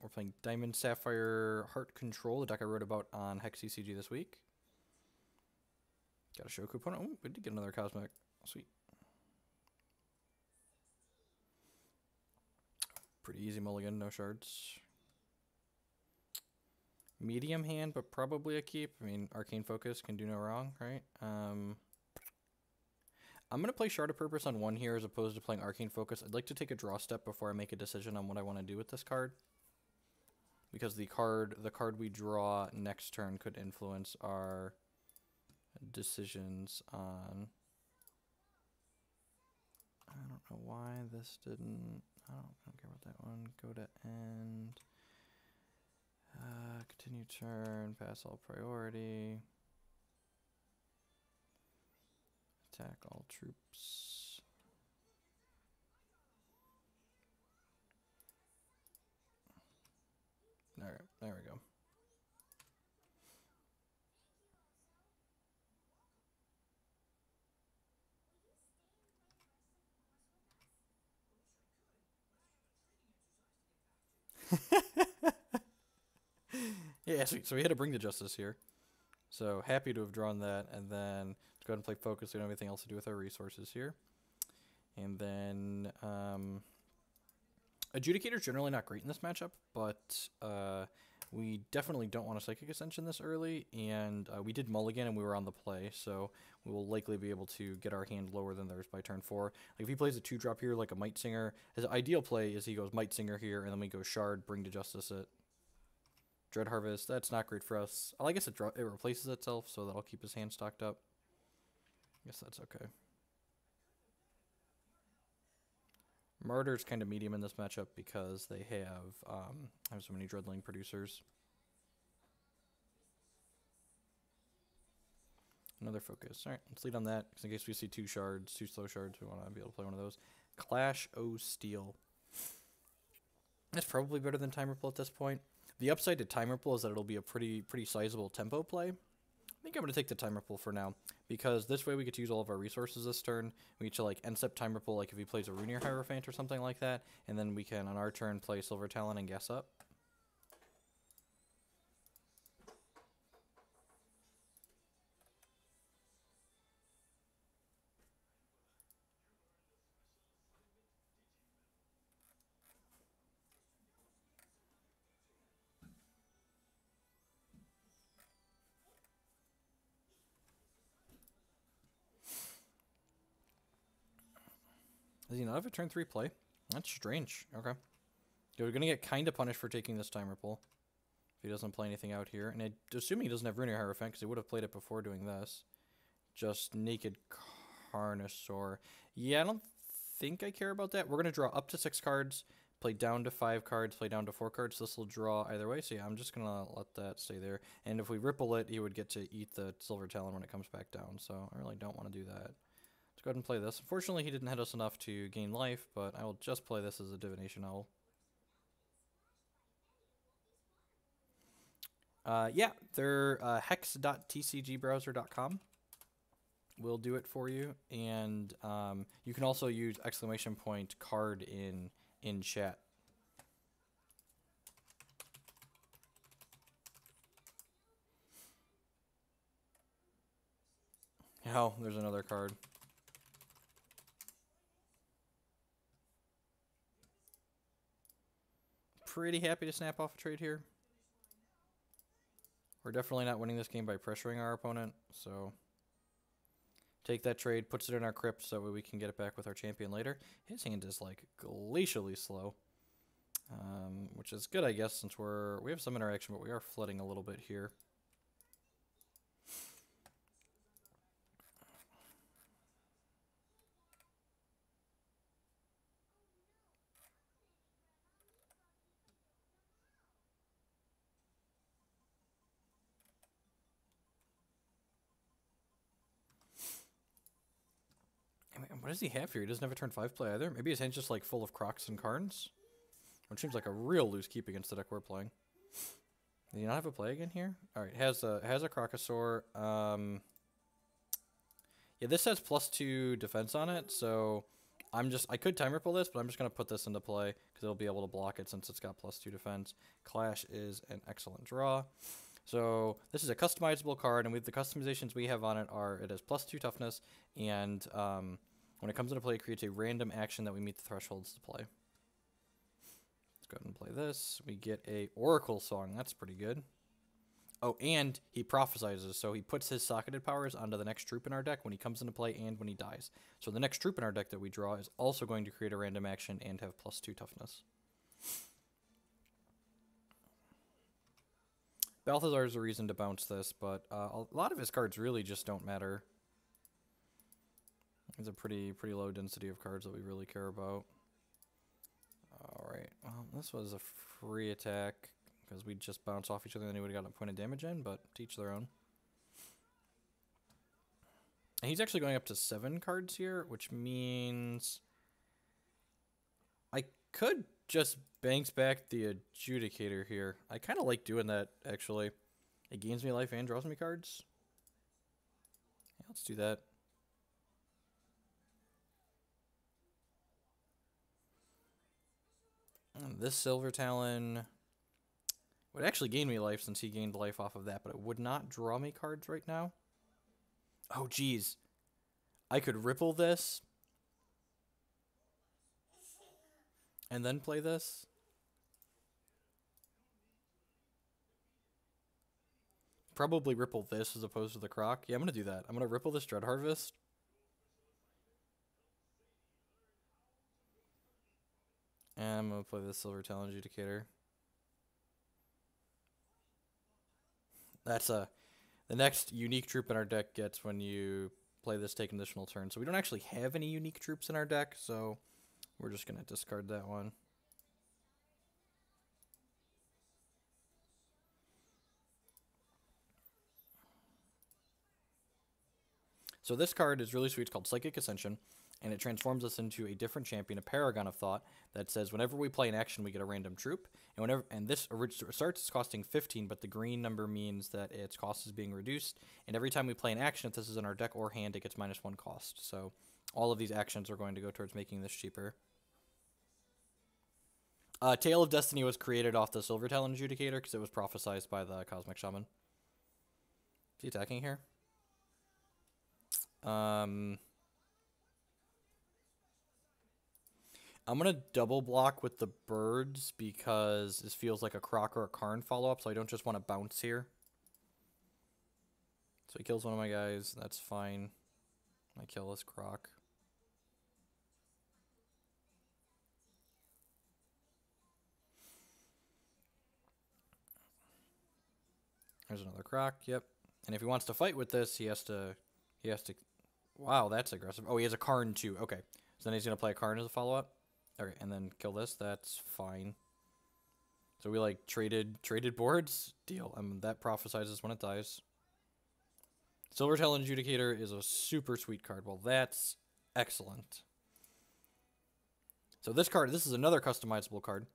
We're playing Diamond Sapphire Heart Control, the deck I wrote about on Hex CCG this week. Got a Shoku opponent. Oh, we did get another Cosmic. Sweet. Pretty easy mulligan, no shards. Medium hand, but probably a keep. I mean, Arcane Focus can do no wrong, right? I'm going to play Shard of Purpose on one here as opposed to playing Arcane Focus. I'd like to take a draw step before I make a decision on what I want to do with this card. Because the card we draw next turn could influence our decisions on... I don't know why this didn't... I don't care about that one. Go to end. Continue turn. Pass all priority. Attack all troops. Alright, there we go. Yeah, sweet. So we had to bring the Justice here. So happy to have drawn that, and then let's go ahead and play Focus. We don't have anything else to do with our resources here. And then Adjudicator's generally not great in this matchup, but we definitely don't want a Psychic Ascension this early, and we did mulligan and we were on the play, so we will likely be able to get our hand lower than theirs by turn 4. Like if he plays a 2-drop here like a Might Singer, his ideal play is he goes Might Singer here, and then we go Shard, bring to Justice it. Dread Harvest, that's not great for us. I guess it replaces itself, so that'll keep his hand stocked up. I guess that's okay. Martyr's kind of medium in this matchup because they have so many Dreadling producers. Another Focus. Alright, let's lead on that, because in case we see 2 shards, 2 slow shards, we want to be able to play one of those. Clash O Steel. That's probably better than Time Ripple at this point. The upside to Time Ripple is that it'll be a pretty sizable tempo play. I think I'm going to take the Time Ripple for now, because this way we get to use all of our resources this turn. We get to like end step Time Ripple, like if he plays a Runir Hierophant or something like that, and then we can on our turn play Silver Talon and guess up. Does he not have a turn 3 play? That's strange. Okay. We're going to get kind of punished for taking this Time Ripple if he doesn't play anything out here. And I assume he doesn't have Runir Hierophant because he would have played it before doing this. Just Naked Carnosaur. Yeah, I don't think I care about that. We're going to draw up to 6 cards, play down to 5 cards, play down to 4 cards. This will draw either way. So yeah, I'm just going to let that stay there. And if we Ripple it, he would get to eat the Silver Talon when it comes back down. So I really don't want to do that. Go ahead and play this. Unfortunately, he didn't hit us enough to gain life, but I will just play this as a Divination Owl. Yeah, they're hex.tcgbrowser.com will do it for you, and you can also use !card in chat. Oh, there's another card. Pretty happy to snap off a trade here. We're definitely not winning this game by pressuring our opponent, so take that trade, puts it in our crypt so we can get it back with our champion later. His hand is like glacially slow, which is good, I guess, since we have some interaction, but we are flooding a little bit here. What does he have here? He doesn't have a turn 5 play either. Maybe his hand's just like full of Crocs and Karns, which seems like a real loose keep against the deck we're playing. Does he not have a play again here? All right, has a Crocosaur. Yeah, this has +2 defense on it, so I could time ripple this, but I'm just going to put this into play because it'll be able to block it since it's got +2 defense. Clash is an excellent draw. So this is a customizable card, and with the customizations we have on it are it has +2 toughness, and when it comes into play, it creates a random action that we meet the thresholds to play. Let's go ahead and play this. We get a Oracle Song. That's pretty good. Oh, and he prophesizes, so he puts his socketed powers onto the next troop in our deck when he comes into play and when he dies. So the next troop in our deck that we draw is also going to create a random action and have +2 toughness. Balthazar is a reason to bounce this, but a lot of his cards really just don't matter. It's a pretty low density of cards that we really care about. Alright, well, this was a free attack because we'd just bounce off each other and they would have gotten a point of damage in, but to each their own. And he's actually going up to 7 cards here, which means I could just banks back the Adjudicator here. I kind of like doing that, actually. It gains me life and draws me cards. Yeah, let's do that. And this Silver Talon would actually gain me life since he gained life off of that, but it would not draw me cards right now. Oh, geez. I could ripple this and then play this. Probably ripple this as opposed to the Croc. Yeah, I'm going to do that. I'm going to ripple this Dread Harvest. And I'm going to play this Silver Talon Adjudicator. That's the next unique troop in our deck gets when you play this take an additional turn. So we don't actually have any unique troops in our deck, so we're just going to discard that one. So this card is really sweet. It's called Psychic Ascension, and it transforms us into a different champion, a Paragon of Thought, that says whenever we play an action, we get a random troop. And this starts costing 15, but the green number means that its cost is being reduced. And every time we play an action, if this is in our deck or hand, it gets -1 cost. So all of these actions are going to go towards making this cheaper. Tale of Destiny was created off the Silver Talon Adjudicator because it was prophesized by the Cosmic Shaman. Is he attacking here? I'm going to double block with the birds because this feels like a Croc or a Karn follow-up, so I don't just want to bounce here. So he kills one of my guys. That's fine. I kill this Croc. There's another Croc, yep. And if he wants to fight with this, he has to... Wow, that's aggressive. Oh, he has a Karn too. Okay. So then he's going to play a Karn as a follow-up. Okay, and then kill this. That's fine. So we like traded boards? Deal. That prophesizes when it dies. Silver Talon Adjudicator is a super sweet card. Well, that's excellent. So this card, this is another customizable card.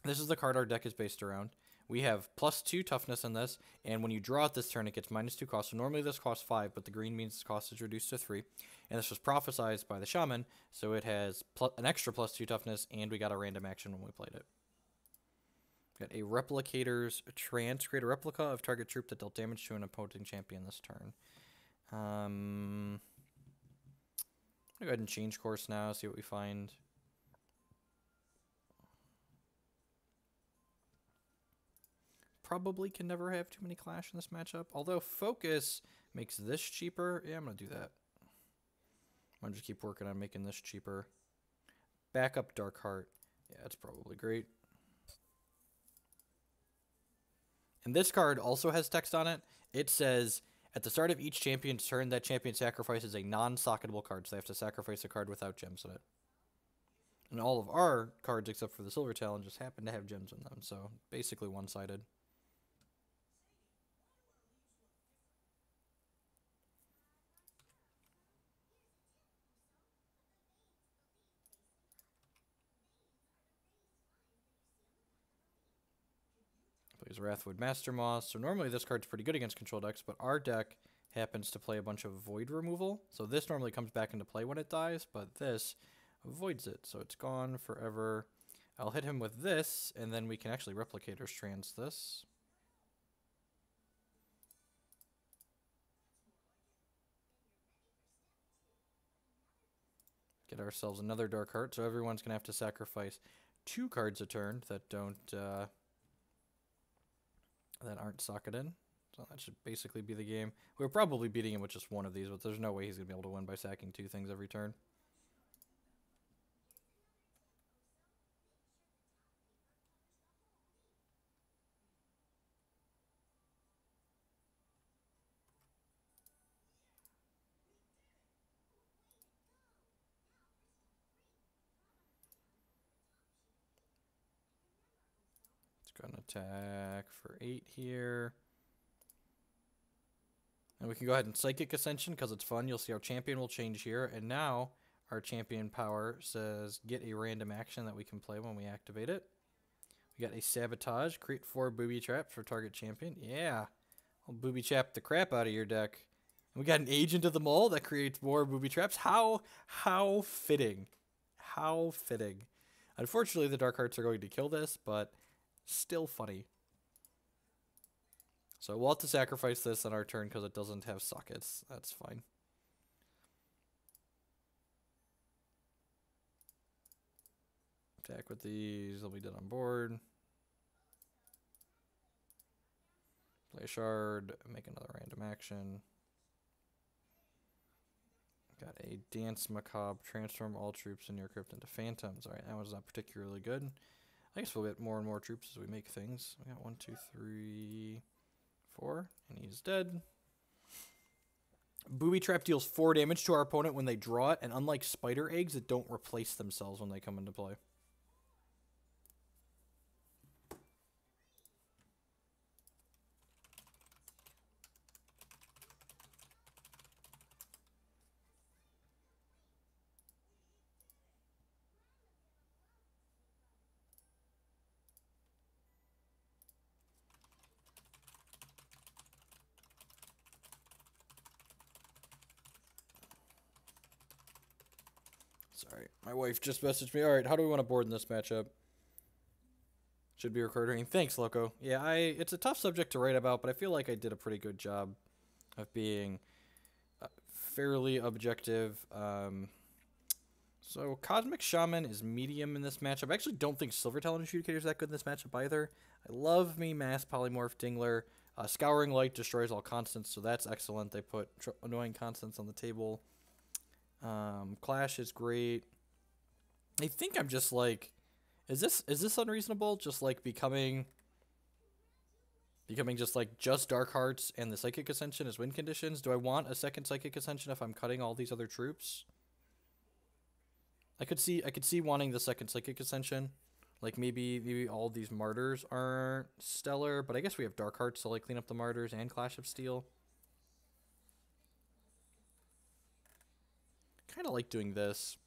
This is the card our deck is based around. We have +2 toughness in this, and when you draw it this turn, it gets -2 cost. So normally this costs 5, but the green means its cost is reduced to 3. And this was prophesized by the Shaman, so it has an extra +2 toughness, and we got a random action when we played it. Got a Replicator's Trance. Create a replica of target troop that dealt damage to an opposing champion this turn. I'm going to go ahead and change course now, see what we find. Probably can never have too many clash in this matchup. Although Focus makes this cheaper. Yeah, I'm going to do that. I'm going to just keep working on making this cheaper. Backup Darkheart. Yeah, it's probably great. And this card also has text on it. It says, at the start of each champion's turn, that champion sacrifices a non-socketable card. So they have to sacrifice a card without gems in it. And all of our cards, except for the Silver Talon, just happen to have gems in them. So basically one-sided. Plays Wrathwood Master Moss. So normally this card's pretty good against control decks, but our deck happens to play a bunch of void removal. So this normally comes back into play when it dies, but this avoids it, so it's gone forever. I'll hit him with this, and then we can actually Replicator's Trance this. Get ourselves another Dark Heart, so everyone's going to have to sacrifice 2 cards a turn that don't, that aren't socketed. So that should basically be the game. We're probably beating him with just one of these, but there's no way he's going to be able to win by sacking 2 things every turn. Gonna attack for 8 here. And we can go ahead and Psychic Ascension because it's fun. You'll see our champion will change here. And now our champion power says get a random action that we can play when we activate it. We got a Sabotage. Create 4 booby traps for target champion. Yeah. I'll booby trap the crap out of your deck. And we got an Agent of the Mole that creates more booby traps. How fitting. How fitting. Unfortunately, the Dark Hearts are going to kill this, but still funny. So we'll have to sacrifice this on our turn because it doesn't have sockets. That's fine. Attack with these. They'll be dead on board. Play a shard. Make another random action. Got a Dance Macabre. Transform all troops in your crypt into phantoms. Alright, that was not particularly good. I guess we'll get more and more troops as we make things. We got 1, 2, 3, 4, and he's dead. Booby Trap deals 4 damage to our opponent when they draw it, and unlike Spider Eggs, it don't replace themselves when they come into play. Sorry, my wife just messaged me. Alright, how do we want to board in this matchup? Should be recording. Thanks, Loco. Yeah, it's a tough subject to write about, but I feel like I did a pretty good job of being fairly objective. So Cosmic Shaman is medium in this matchup. I actually don't think Silver Talon Adjudicator is that good in this matchup either. I love me Mass Polymorph Dingler. Scouring Light destroys all constants, so that's excellent. They put annoying constants on the table. Clash is great. I think I'm just like, is this unreasonable? Just like becoming just like Dark Hearts and the Psychic Ascension as win conditions. Do I want a second Psychic Ascension if I'm cutting all these other troops? I could see wanting the second Psychic Ascension. Like maybe all these Martyrs aren't stellar, but I guess we have Dark Hearts to like clean up the Martyrs and Clash of Steel. Kind of like doing this.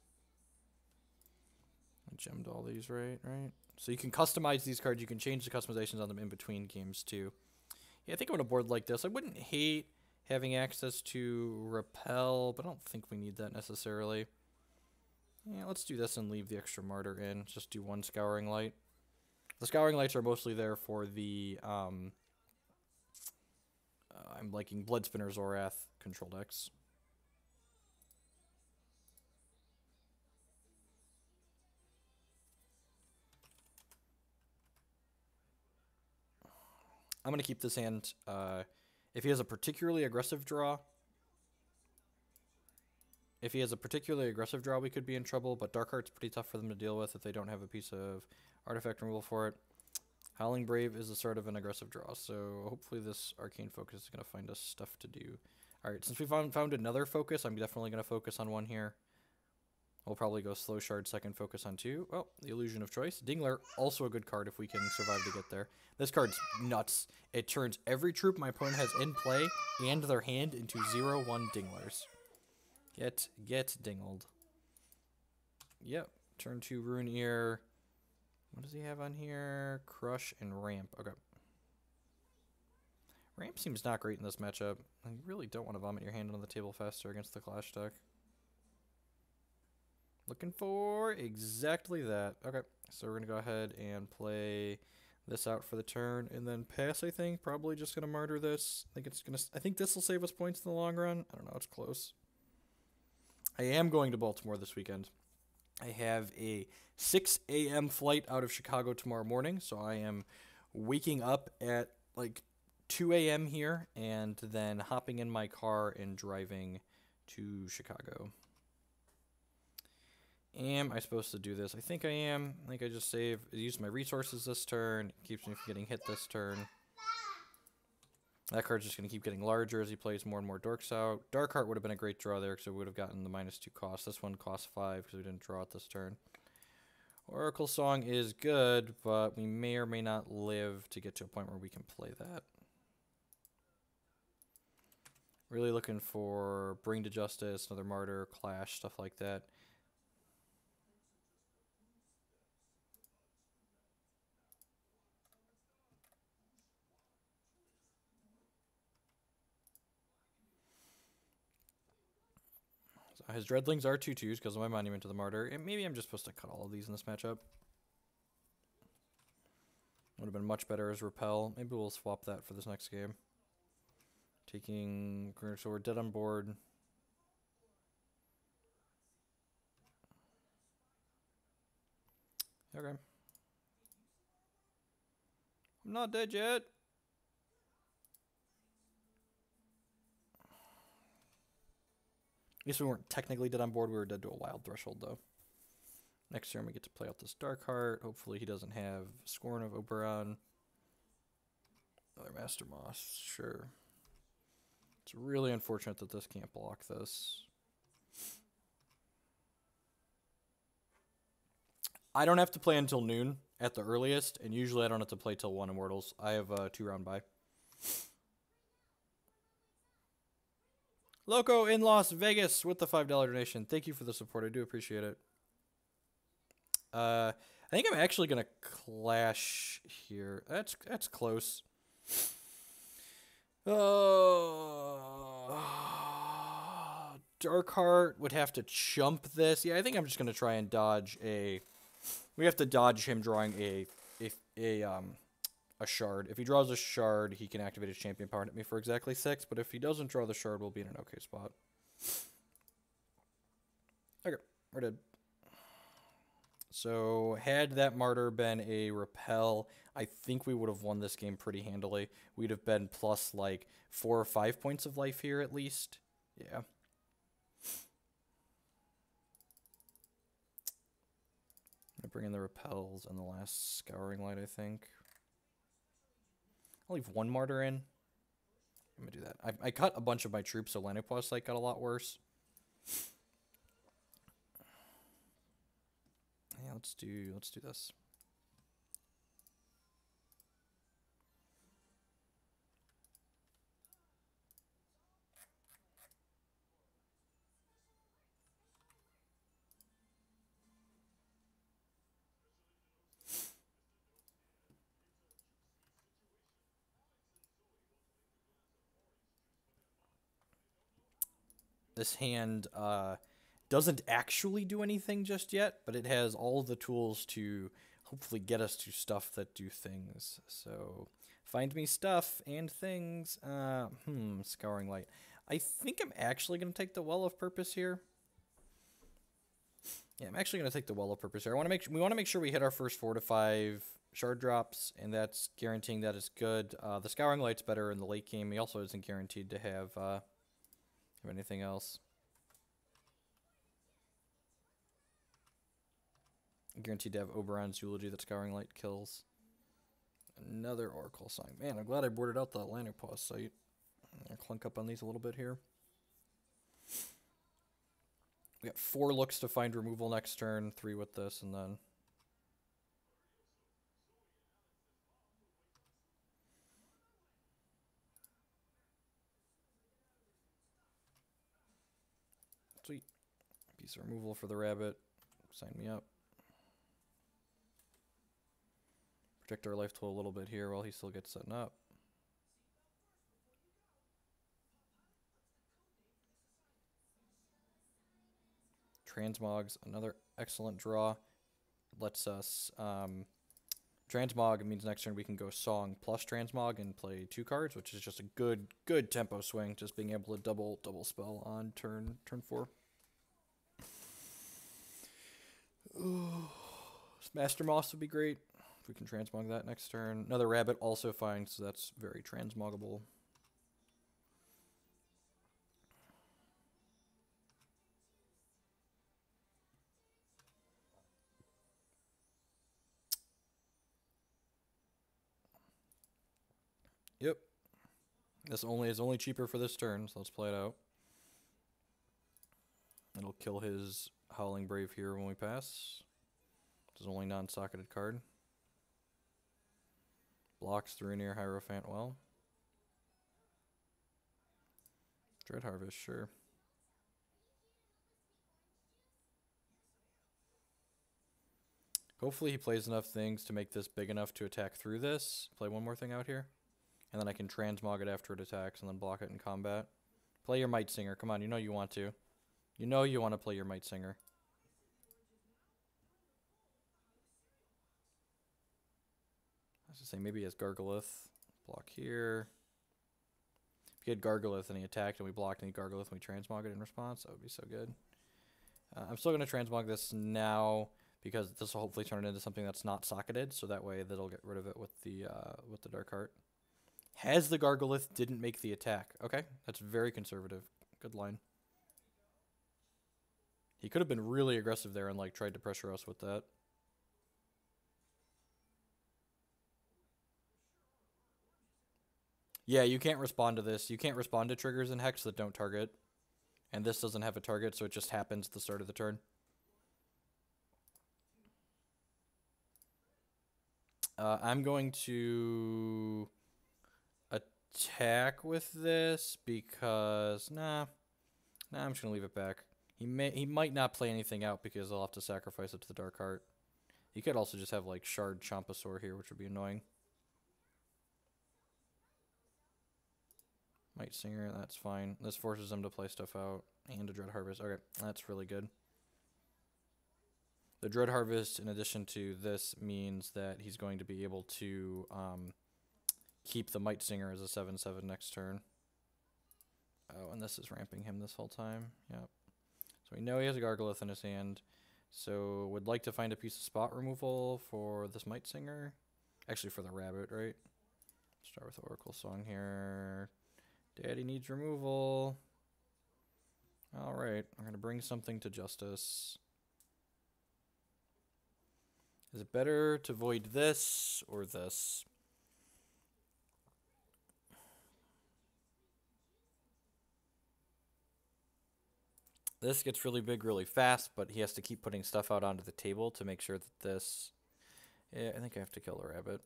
I gemmed all these, right? So you can customize these cards. You can change the customizations on them in between games too. Yeah, I think on a board like this, I wouldn't hate having access to Repel, but I don't think we need that necessarily. Yeah, let's do this and leave the extra Martyr in. Just do 1 Scouring Light. The Scouring Lights are mostly there for the, I'm liking Bloodspinner Zorath control decks. I'm going to keep this hand. If he has a particularly aggressive draw, we could be in trouble, but Dark Heart's pretty tough for them to deal with if they don't have a piece of artifact removal for it. Howling Brave is the start of an aggressive draw, so hopefully this Arcane Focus is going to find us stuff to do. Alright, since we found another focus, I'm definitely going to focus on 1 here. We'll probably go Slow Shard, second focus on 2. Oh, the Illusion of Choice. Dingler, also a good card if we can survive to get there. This card's nuts. It turns every troop my opponent has in play and their hand into 0/1 Dinglers. Get dingled. Yep. Turn 2 Rune Ear. What does he have on here? Crush and Ramp. Okay. Ramp seems not great in this matchup. You really don't want to vomit your hand on the table faster against the Clash deck. Looking for exactly that. Okay, so we're gonna go ahead and play this out for the turn, and then pass. I think probably just gonna martyr this. I think this will save us points in the long run. I don't know. It's close. I am going to Baltimore this weekend. I have a 6 a.m. flight out of Chicago tomorrow morning, so I am waking up at like 2 a.m. here, and then hopping in my car and driving to Chicago. Am I supposed to do this? I think I am. I think I just use my resources this turn. It keeps me from getting hit this turn. That card's just going to keep getting larger as he plays more and more dorks out. Darkheart would have been a great draw there because we would have gotten the -2 cost. This one costs 5 because we didn't draw it this turn. Oracle Song is good, but we may or may not live to get to a point where we can play that. Really looking for Bring to Justice, another Martyr, Clash, stuff like that. So his Dreadlings are 2/2s because of my Monument to the Martyr. And maybe I'm just supposed to cut all of these in this matchup. Would have been much better as Repel. Maybe we'll swap that for this next game. Taking... So we're dead on board. Okay. I'm not dead yet. I guess we weren't technically dead on board. We were dead to a wild threshold, though. Next turn, we get to play out this Darkheart. Hopefully he doesn't have Scorn of Oberon. Another Master Moss, sure. It's really unfortunate that this can't block this. I don't have to play until noon at the earliest, and usually I don't have to play till 1 Immortals. I have a 2-round bye. Loco in Las Vegas with the $5 donation. Thank you for the support. I do appreciate it. I think I'm actually gonna clash here. That's close. Darkheart would have to chump this. Yeah, I think I'm just gonna try and dodge a. We have to dodge him drawing a shard. If he draws a shard, he can activate his champion power and hit me for exactly 6. But if he doesn't draw the shard, we'll be in an okay spot. Okay, we're dead. So had that Martyr been a Repel, I think we would have won this game pretty handily. We'd have been plus like 4 or 5 points of life here at least. Yeah. I'm gonna bring in the Repels and the last Scouring Light, I think. I'll leave 1 Martyr in. I'm gonna do that. I cut a bunch of my troops, so Lanipos Sight got a lot worse. Yeah, let's do this. This hand doesn't actually do anything just yet, but it has all the tools to hopefully get us to stuff that do things. So find me stuff and things. Scouring Light. I think I'm actually going to take the Well of Purpose here. Yeah, I'm actually going to take the Well of Purpose here. We want to make sure we hit our first 4 to 5 shard drops, and that's guaranteeing that is good. The Scouring Light's better in the late game. He also isn't guaranteed to have anything else. Guaranteed to have Oberon's Eulogy that Scouring Light kills. Another Oracle Song. Man, I'm glad I boarded out the Lanipos Sight. I'll clunk up on these a little bit here. We got 4 looks to find removal next turn, 3 with this, and then... Sweet. Piece of removal for the rabbit. Sign me up. Protect our life total a little bit here while he still gets setting up. Transmog's another excellent draw. Lets us Transmog means next turn we can go Song plus Transmog and play 2 cards, which is just a good tempo swing. Just being able to double spell on turn 4. Master Moss would be great if we can Transmog that next turn. Another Rabbit also fine, so that's very transmogable. Yep. This is only cheaper for this turn, so let's play it out. It'll kill his Howling Brave here when we pass. It's his only non-socketed card. Blocks the Rainier Hierophant well. Dread Harvest, sure. Hopefully he plays enough things to make this big enough to attack through this. Play one more thing out here. And then I can Transmog it after it attacks and then block it in combat. Play your Might Singer. Come on, you know you want to. You know you want to play your Might Singer. I was to say, maybe he has Gargolith. Block here. If he had Gargolith and he attacked and we blocked and he Gargolith and we Transmog it in response, that would be so good. I'm still going to Transmog this now because this will hopefully turn it into something that's not socketed, so that way that'll get rid of it with the Dark Heart. Has the Gargolith didn't make the attack. Okay, that's very conservative. Good line. He could have been really aggressive there and like tried to pressure us with that. Yeah, you can't respond to this. You can't respond to triggers in Hex that don't target. And this doesn't have a target, so it just happens at the start of the turn. I'm going to attack with this because I'm just gonna leave it back. He might not play anything out because I'll have to sacrifice it to the Dark Heart. He could also just have like Shard Chompasaur here, which would be annoying. Might Singer, that's fine. This forces him to play stuff out and to Dread Harvest. Okay, that's really good. The Dread Harvest, in addition to this, means that he's going to be able to keep the Might Singer as a 7/7 next turn. Oh, and this is ramping him this whole time. Yep. So we know he has a Gargolith in his hand. So would like to find a piece of spot removal for this Might Singer. Actually, for the Rabbit, right? Start with Oracle Song here. Daddy needs removal. Alright, I'm going to bring something to Justice. Is it better to void this or this? This gets really big really fast, but he has to keep putting stuff out onto the table to make sure that this... Yeah, I think I have to kill the Rabbit.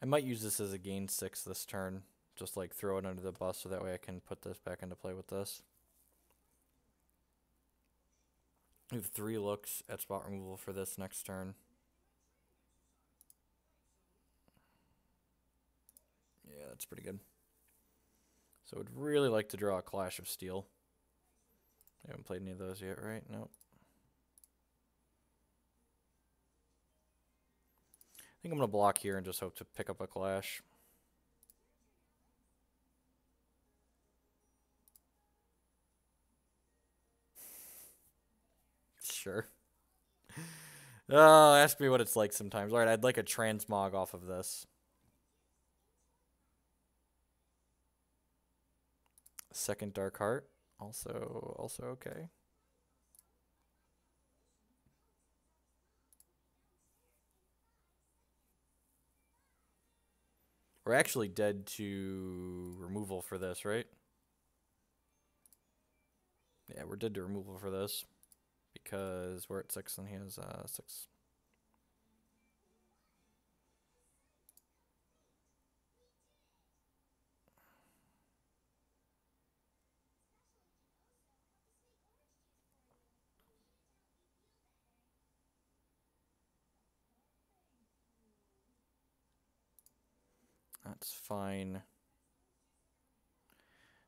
I might use this as a gain 6 this turn. Just like throw it under the bus so that way I can put this back into play with this. We have 3 looks at spot removal for this next turn. Yeah, that's pretty good. So I'd really like to draw a Clash of Steel. I haven't played any of those yet, right? Nope. I think I'm going to block here and just hope to pick up a Clash. Sure. Oh, ask me what it's like sometimes. Alright, I'd like a Transmog off of this. Second Dark Heart, also okay. We're actually dead to removal for this, right? Yeah, we're dead to removal for this. Because we're at 6 and he has 6. That's fine.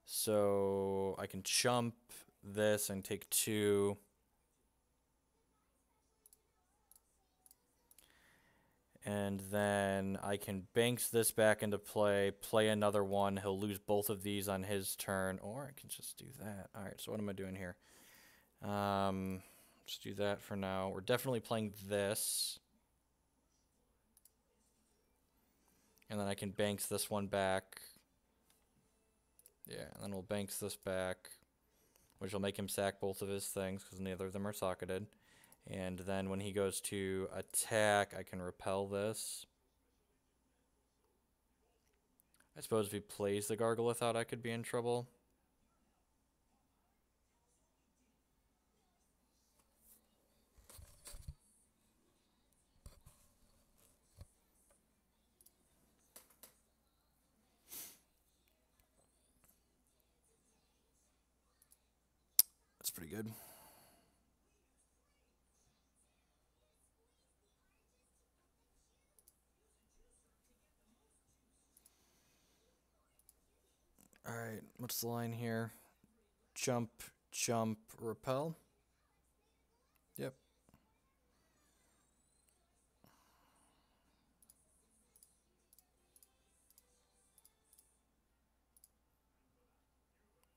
So I can chump this and take 2. And then I can banks this back into play, play another one. He'll lose both of these on his turn, or I can just do that. All right, so what am I doing here? Just do that for now. We're definitely playing this. And then I can banks this one back. Yeah, and then we'll banks this back, which will make him sack both of his things because neither of them are socketed. And then when he goes to attack, I can repel this. I suppose if he plays the Gargolith out, I could be in trouble. That's pretty good. Alright, what's the line here? Jump, jump, repel. Yep.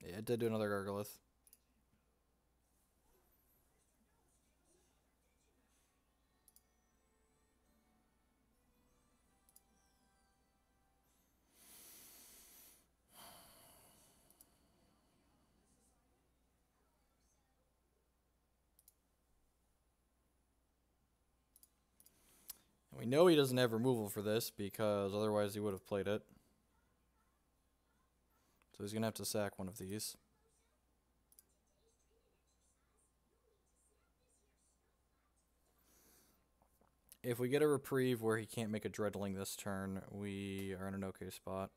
Yeah, it did do another Gargolith. We know he doesn't have removal for this because otherwise he would have played it. So he's going to have to sack one of these. If we get a reprieve where he can't make a Dreadling this turn, we are in an okay spot.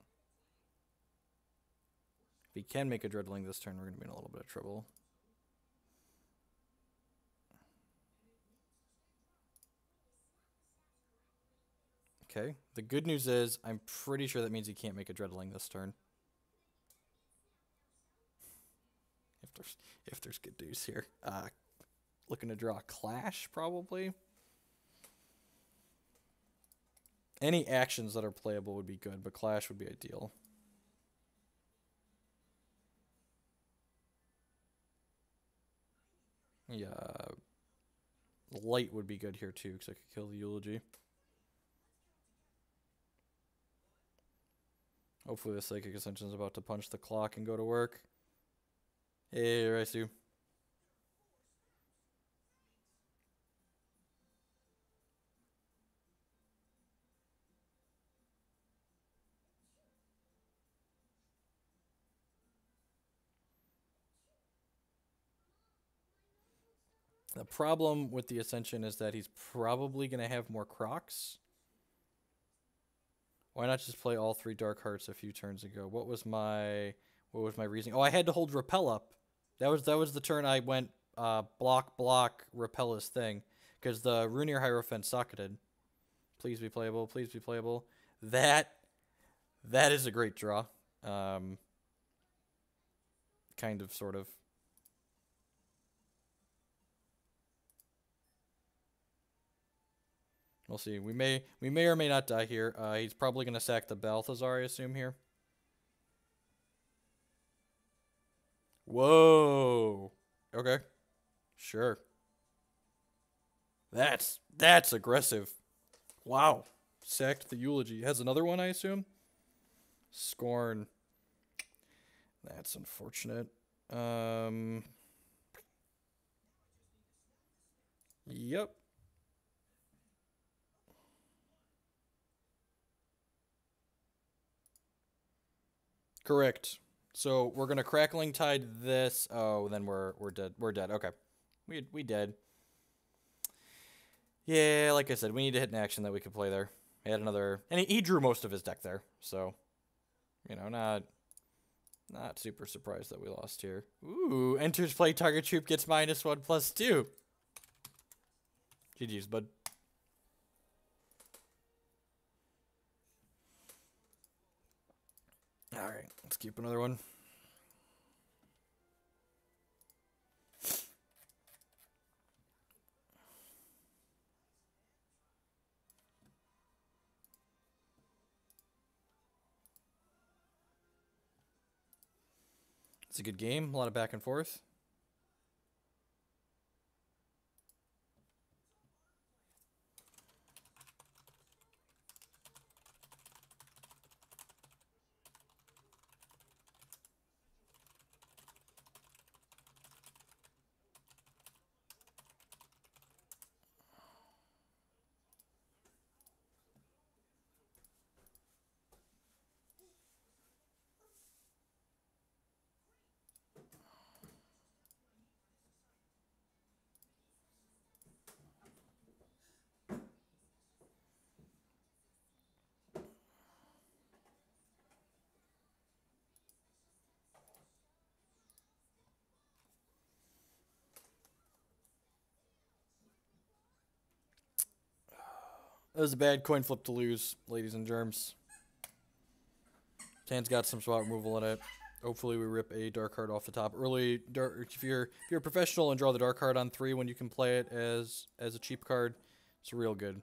If he can make a Dreadling this turn, we're going to be in a little bit of trouble. Okay, the good news is I'm pretty sure that means he can't make a Dreadling this turn. If there's good news here. Looking to draw a Clash, probably. Any actions that are playable would be good, but Clash would be ideal. Yeah. Light would be good here, too, because I could kill the Eulogy. Hopefully the Psychic Ascension is about to punch the clock and go to work. Hey, Raisu. The problem with the Ascension is that he's probably going to have more Crocs. Why not just play all 3 Dark Hearts a few turns ago? What was my reasoning? Oh, I had to hold Repel up. That was the turn I went block, repel his thing. Because the Runir Hierophant socketed. Please be playable, please be playable. That is a great draw. Kind of, sort of. We'll see. We may or may not die here. He's probably going to sack the Balthazar, I assume, here. Whoa. Okay. Sure. That's aggressive. Wow. Sacked the Eulogy. Has another one, I assume? Scorn. That's unfortunate. Yep. Correct. So we're gonna Crackling Tide this. Oh, then we're dead. We're dead. Okay, we dead. Yeah, like I said, we need to hit an action that we could play there. He had another, and he drew most of his deck there. So, you know, not super surprised that we lost here. Ooh, enters play, target troop gets -1/+2. GG's, bud. Alright, let's keep another one. It's a good game, a lot of back and forth. That was a bad coin flip to lose, ladies and germs. Hand's got some spot removal in it. Hopefully we rip a dark card off the top early. If you're a professional and draw the dark card on 3 when you can play it as a cheap card, it's real good.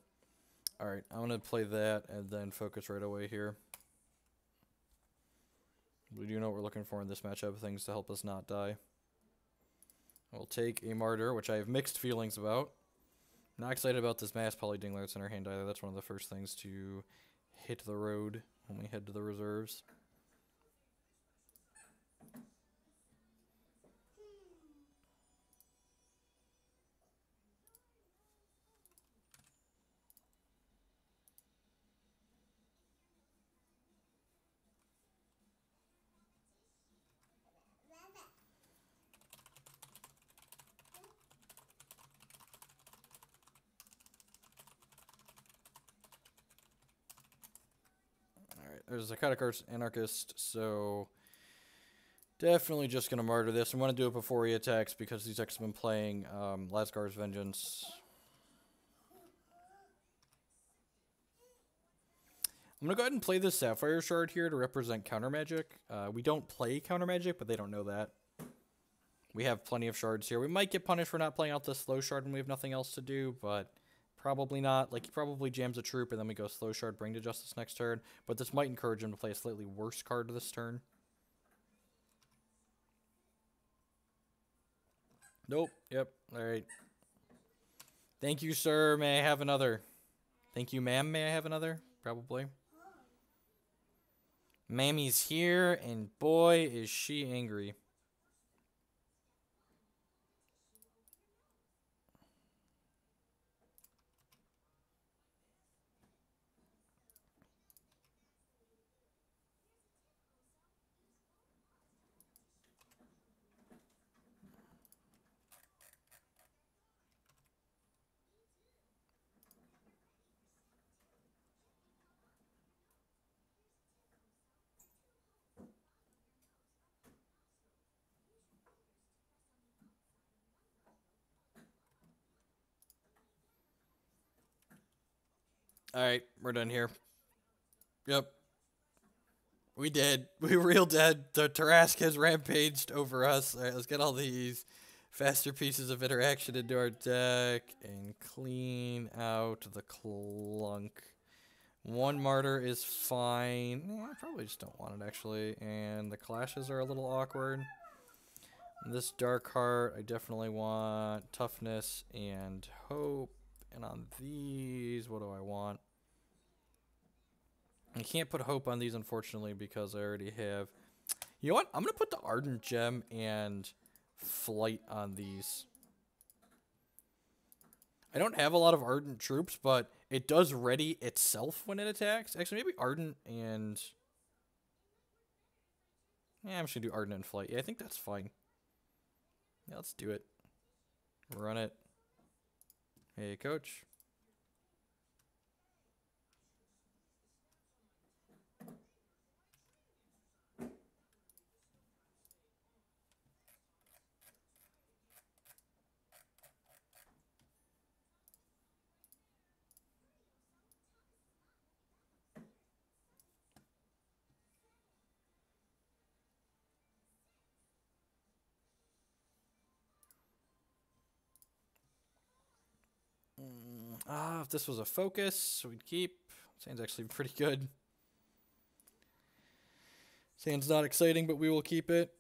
All right, I'm gonna play that and then focus right away here. We do know what we're looking for in this matchup, things to help us not die. We'll take a Martyr, which I have mixed feelings about. Not excited about this Mass Poly Dingler that's in our hand either. That's one of the first things to hit the road when we head to the reserves. There's a Catacurse Anarchist, so definitely just going to Martyr this. I'm going to do it before he attacks because these decks have been playing Lasgar's Vengeance. I'm going to go ahead and play this Sapphire Shard here to represent Counter Magic. We don't play Counter Magic, but they don't know that. We have plenty of shards here. We might get punished for not playing out this Slow Shard when we have nothing else to do, but probably not. Like, he probably jams a troop, and then we go Slow Shard, Bring to Justice next turn. But this might encourage him to play a slightly worse card this turn. Nope. Yep. Alright. Thank you, sir. May I have another? Thank you, ma'am. May I have another? Probably. Mammy's here, and boy, is she angry. Alright, we're done here. Yep. We did. We real dead. The Tarask has rampaged over us. Alright, let's get all these faster pieces of interaction into our deck and clean out the clunk. One Martyr is fine. I probably just don't want it, actually. And the clashes are a little awkward. This Dark Heart, I definitely want Toughness and Hope. And on these, what do I want? I can't put Hope on these, unfortunately, because I already have... You know what? I'm going to put the Ardent Gem and Flight on these. I don't have a lot of Ardent troops, but it does ready itself when it attacks. Actually, maybe Ardent and... Yeah, I'm just going to do Ardent and Flight. Yeah, I think that's fine. Yeah, let's do it. Run it. Hey, coach. If this was a focus, we'd keep. Sand's actually pretty good. Sand's not exciting, but we will keep it.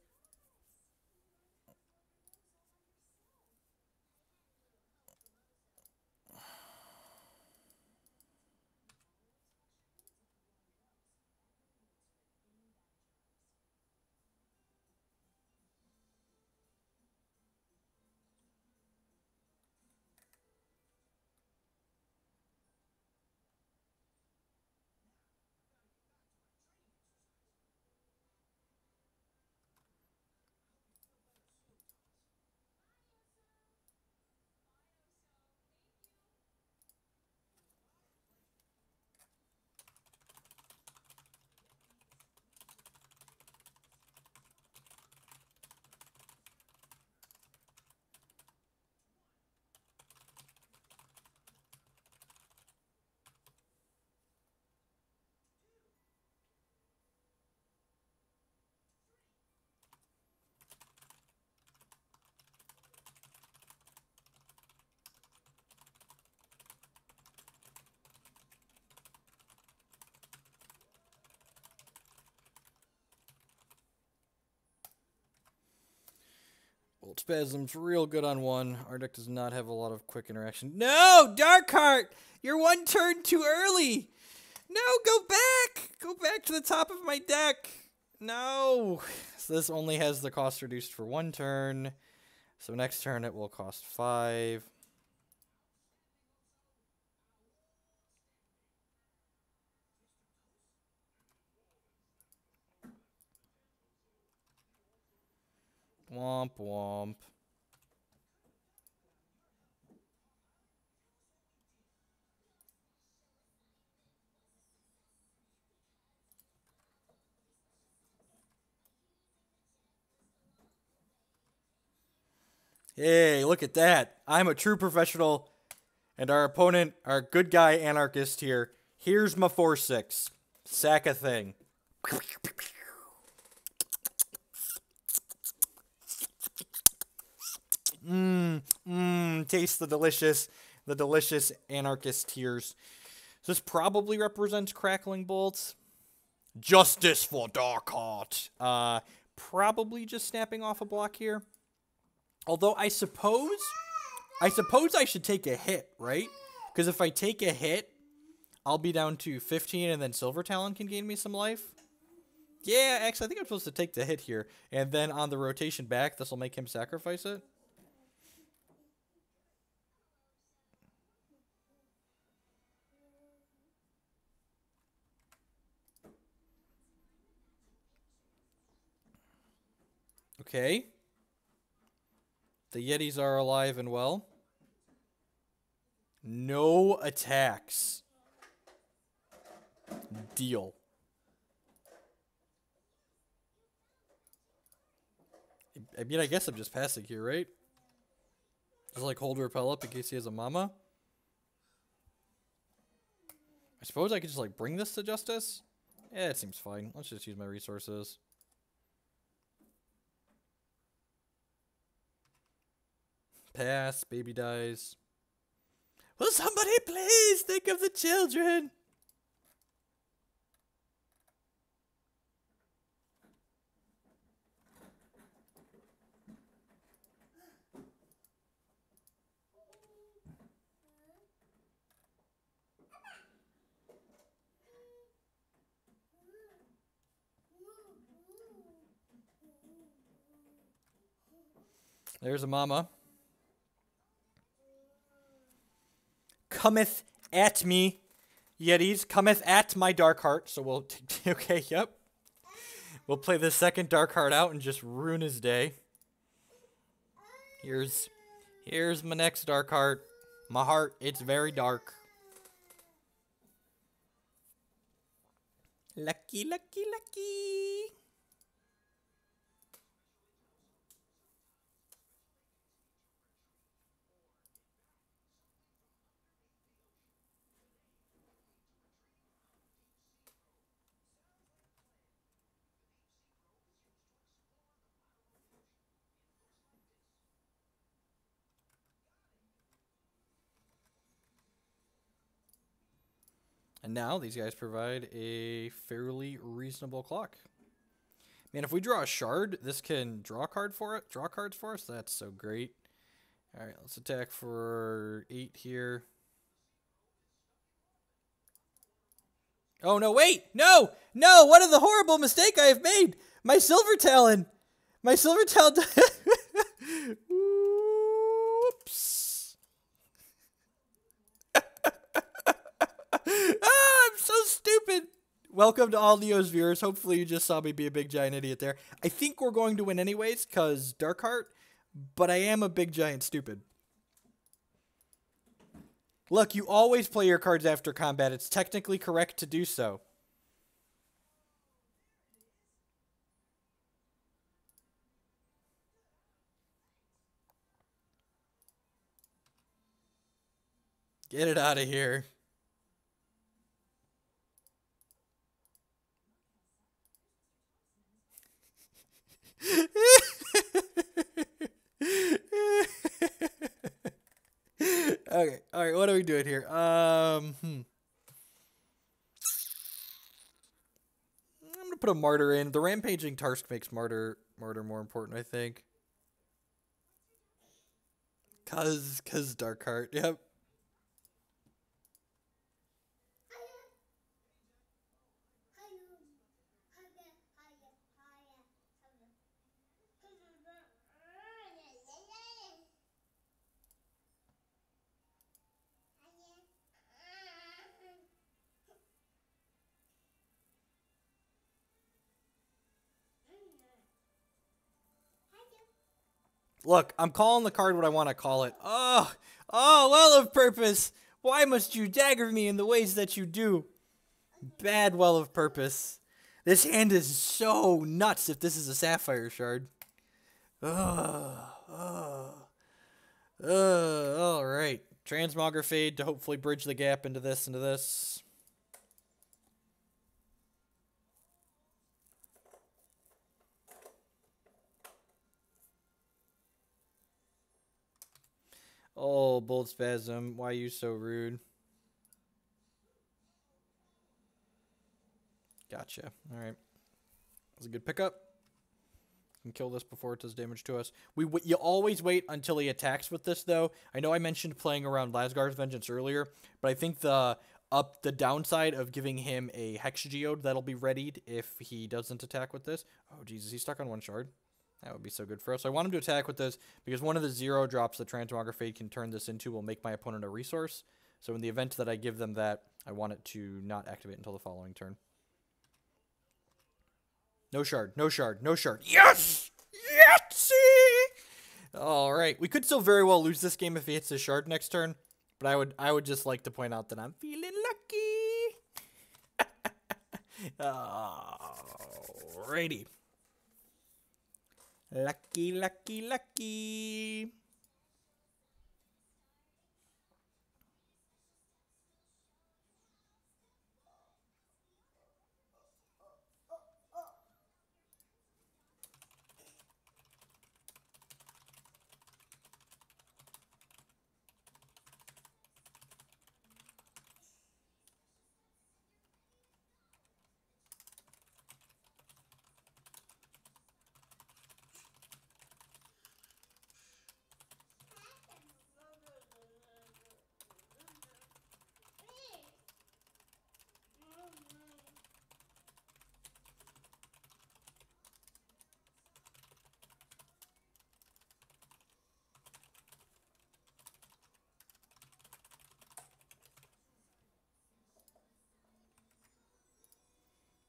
Bolt Spasm's real good on one. Our deck does not have a lot of quick interaction. No! Darkheart! You're one turn too early! No, go back! Go back to the top of my deck! No! So this only has the cost reduced for one turn. So next turn it will cost 5. Womp womp. Hey, look at that. I'm a true professional, and our opponent, our good guy anarchist here, here's my 4/6. Sack a thing. Taste the delicious anarchist tears. This probably represents crackling bolts. Justice for Darkheart. Probably just snapping off a block here. Although I suppose I should take a hit, right? Because if I take a hit, I'll be down to 15 and then Silver Talon can gain me some life. Yeah, actually, I think I'm supposed to take the hit here. And then on the rotation back, this will make him sacrifice it. Okay. The Yetis are alive and well. No attacks. Deal. I mean, I guess I'm just passing here, right? Just like hold repel up in case he has a mama. I suppose I could just like bring this to justice. Yeah, it seems fine. Let's just use my resources. Pass, baby dies. Will somebody please think of the children? There's a mama. Cometh at me, Yetis. Cometh at my Darkheart. So we'll... okay, yep. We'll play the second Darkheart out and just ruin his day. Here's my next Darkheart. My heart, it's very dark. Lucky, lucky, lucky. And now these guys provide a fairly reasonable clock. Man, if we draw a shard, this can draw a card for it. Draw cards for us. That's so great. All right, let's attack for 8 here. Oh, no, wait! No! No! What a horrible mistake I have made! My Silver Talon! My Silver Talon... Whoops. I'm so stupid! Welcome to all Neo's viewers. Hopefully you just saw me be a big giant idiot there. I think we're going to win anyways, because Darkheart, but I am a big giant stupid. Look, you always play your cards after combat. It's technically correct to do so. Get it out of here. Okay, all right, what are we doing here? I'm gonna put a martyr in. The rampaging Tarsk makes martyr more important, I think. Cause Darkheart, yep. Look, I'm calling the card what I want to call it. Oh, well of purpose. Why must you dagger me in the ways that you do? Bad well of purpose. This hand is so nuts if this is a Sapphire Shard. Alright. Transmogrifade to hopefully bridge the gap into this. Oh, Bolt Spasm. Why are you so rude? Gotcha. Alright. That's a good pickup. Can kill this before it does damage to us. You always wait until he attacks with this, though. I know I mentioned playing around Lasgar's Vengeance earlier, but I think the downside of giving him a Hex Geode that'll be readied if he doesn't attack with this. Oh, Jesus, he's stuck on 1 shard. That would be so good for us. So I want him to attack with this because one of the 0 drops that Transmogrifade can turn this into will make my opponent a resource. So in the event that I give them that, I want it to not activate until the following turn. No shard, no shard, no shard. Yes! Yahtzee! Alright, we could still very well lose this game if he hits his shard next turn. But I would just like to point out that I'm feeling lucky. Alrighty. Lucky, lucky, lucky.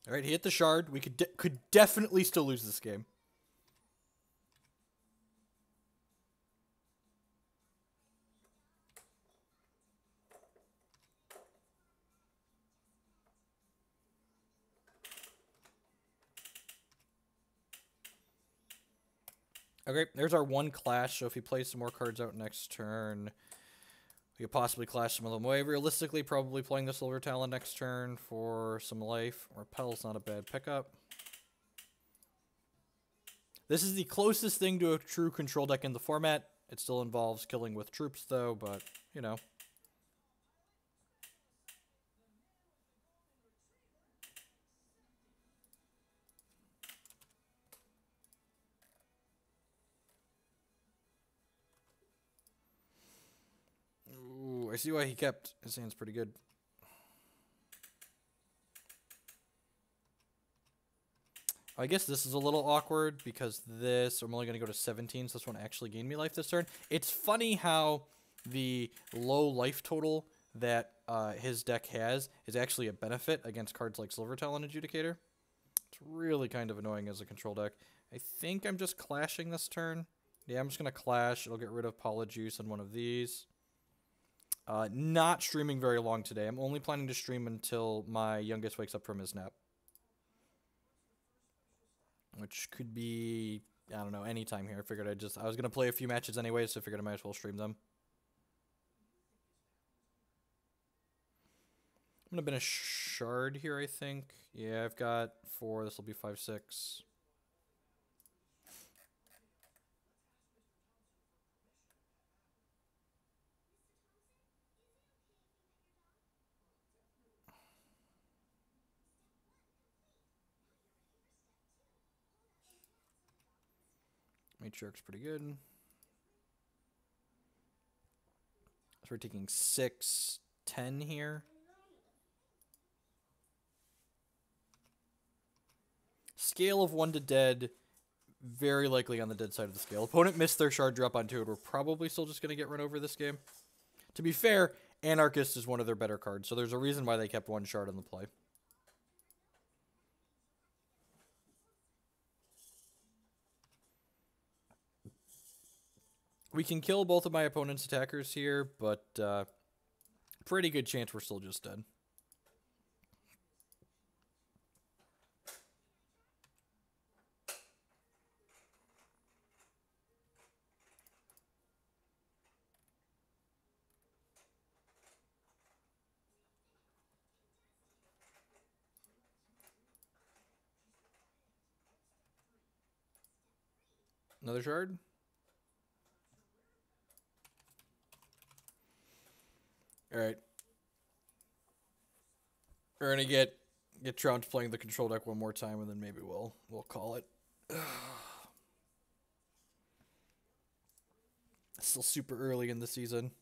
All right, he hit the shard. We could definitely still lose this game. Okay, there's our 1 clash. So if he plays some more cards out next turn, we could possibly clash some of them away. Realistically, probably playing the Silver Talon next turn for some life. Repel's not a bad pickup. This is the closest thing to a true control deck in the format. It still involves killing with troops, though, but, you know. see why he kept. His hand's pretty good. I guess this is a little awkward because this, I'm only going to go to 17, so this one actually gained me life this turn. It's funny how the low life total that his deck has is actually a benefit against cards like Silver Talon Adjudicator. It's really kind of annoying as a control deck. I think I'm just clashing this turn. Yeah, I'm just going to clash. It'll get rid of Polyjuice on one of these. Not streaming very long today. I'm only planning to stream until my youngest wakes up from his nap. Which could be, I don't know, any time here. I figured I was going to play a few matches anyway, so I figured I might as well stream them. I'm going to bin a shard here, I think. Yeah, I've got 4. This will be 5, 6. Matriarch's pretty good. So we're taking 6, 10 here. Scale of 1 to dead, very likely on the dead side of the scale. Opponent missed their shard drop onto it. We're probably still just going to get run over this game. To be fair, Anarchist is one of their better cards, so there's a reason why they kept 1 shard on the play. We can kill both of my opponent's attackers here, but pretty good chance we're still just dead. Another shard? Alright. We're gonna get trounced playing the control deck one more time, and then maybe we'll call it. It's still super early in the season.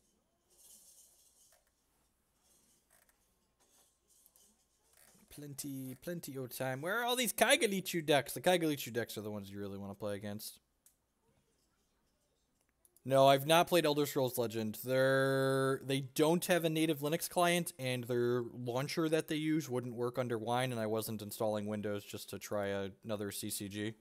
Plenty of time. Where are all these Kaigalichu decks? The Kaigalichu decks are the ones you really want to play against. No, I've not played Elder Scrolls Legend. They don't have a native Linux client, and their launcher that they use wouldn't work under Wine, and I wasn't installing Windows just to try another CCG.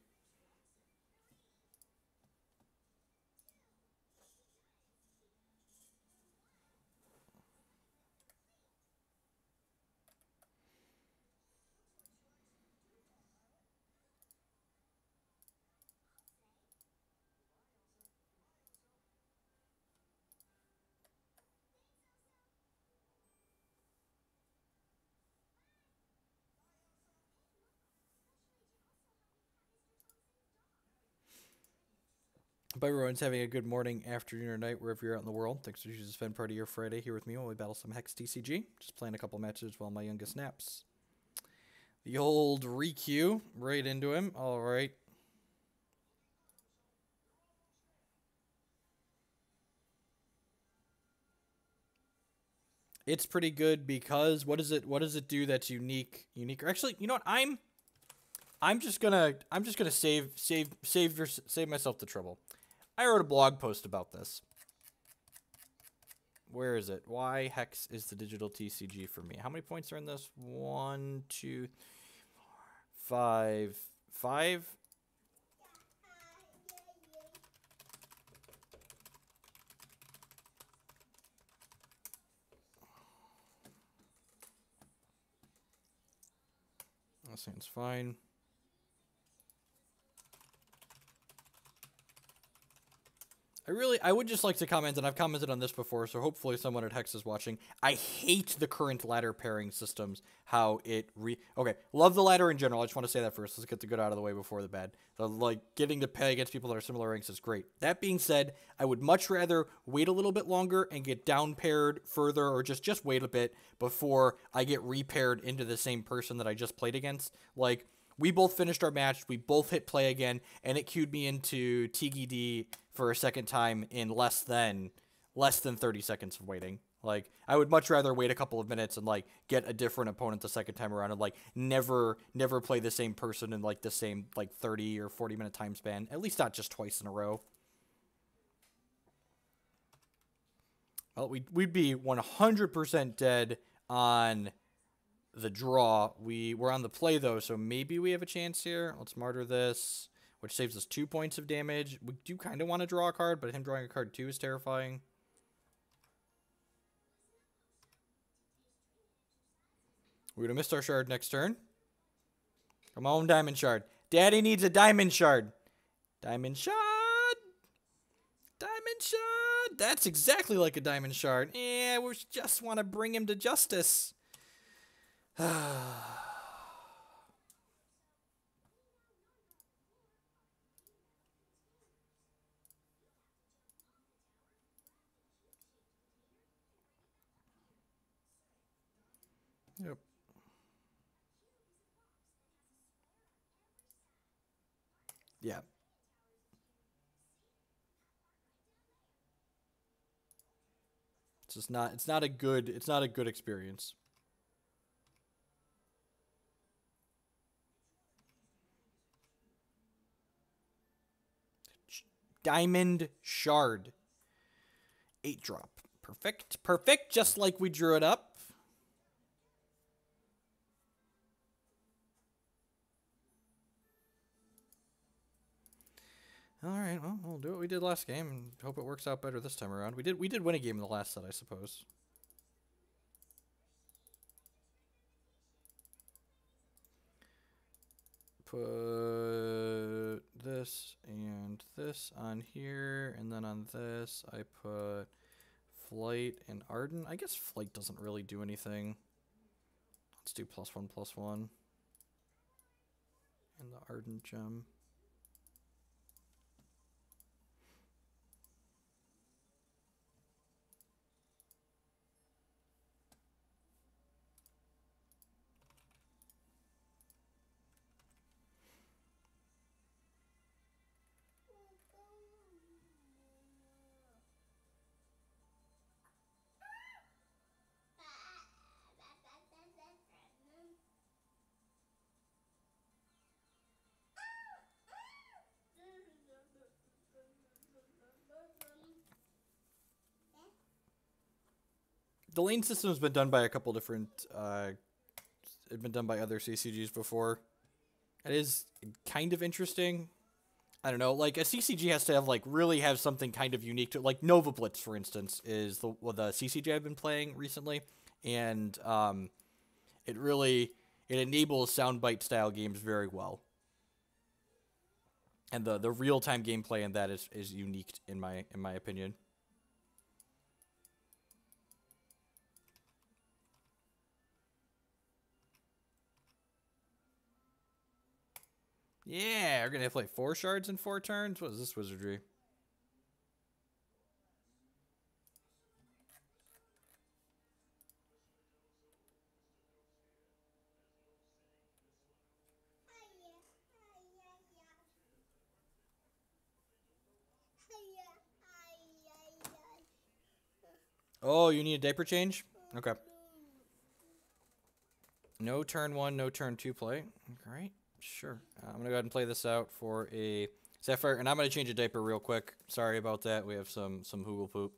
Hope everyone's having a good morning, afternoon, or night, wherever you're out in the world. Thanks for choosing to spend part of your Friday here with me while we battle some Hex TCG. Just playing a couple matches while my youngest naps. The old re-queue, right into him. All right. It's pretty good because what does it do that's unique? Actually, you know what? I'm just gonna save myself the trouble. I wrote a blog post about this. Where is it? Why Hex is the digital TCG for me? How many points are in this? 1, 2, 5. 5? That seems fine. I would just like to comment, and I've commented on this before, so hopefully someone at Hex is watching. I hate the current ladder pairing systems, how it okay, love the ladder in general. I just want to say that first. Let's get the good out of the way before the bad. Like, getting to play against people that are similar ranks is great. That being said, I would much rather wait a little bit longer and get down paired further, or just wait a bit before I get repaired into the same person that I just played against. Like, we both finished our match, we both hit play again, and it queued me into TGD for a second time in less than 30 seconds of waiting. Like, I would much rather wait a couple of minutes and, like, get a different opponent the second time around and, like, never play the same person in, like, the same, like, 30 or 40-minute time span. At least not just twice in a row. Well, we'd be 100% dead on the draw. We're on the play, though, so maybe we have a chance here. Let's martyr this, which saves us 2 points of damage. We do kind of want to draw a card, but him drawing a card, too, is terrifying. We would have missed our shard next turn. Come on, Diamond Shard. Daddy needs a Diamond Shard. Diamond Shard. Diamond Shard. That's exactly like a Diamond Shard. Yeah, we just want to bring him to justice. Yep. Yeah. It's not a good experience. Diamond Shard. 8-drop. Perfect. Perfect, just like we drew it up. All right, well, we'll do what we did last game and hope it works out better this time around. We did win a game in the last set, I suppose. Put this and this on here, and then on this I put Flight and Ardent. I guess Flight doesn't really do anything. Let's do +1/+1. And the Ardent Gem. The lane system has been done by a couple different, it's been done by other CCGs before. It is kind of interesting. I don't know, like, a CCG has to have, like, really have something kind of unique to it. Like, Nova Blitz, for instance, is the CCG I've been playing recently. And, it enables soundbite style games very well. And the real-time gameplay in that is unique in my opinion. Yeah, we're gonna play 4 shards in 4 turns? What is this wizardry? Oh, you need a diaper change? Okay. No turn 1, no turn 2 play. Alright, sure. I'm going to go ahead and play this out for a Sapphire, and I'm going to change a diaper real quick. Sorry about that. We have some hoogle poop.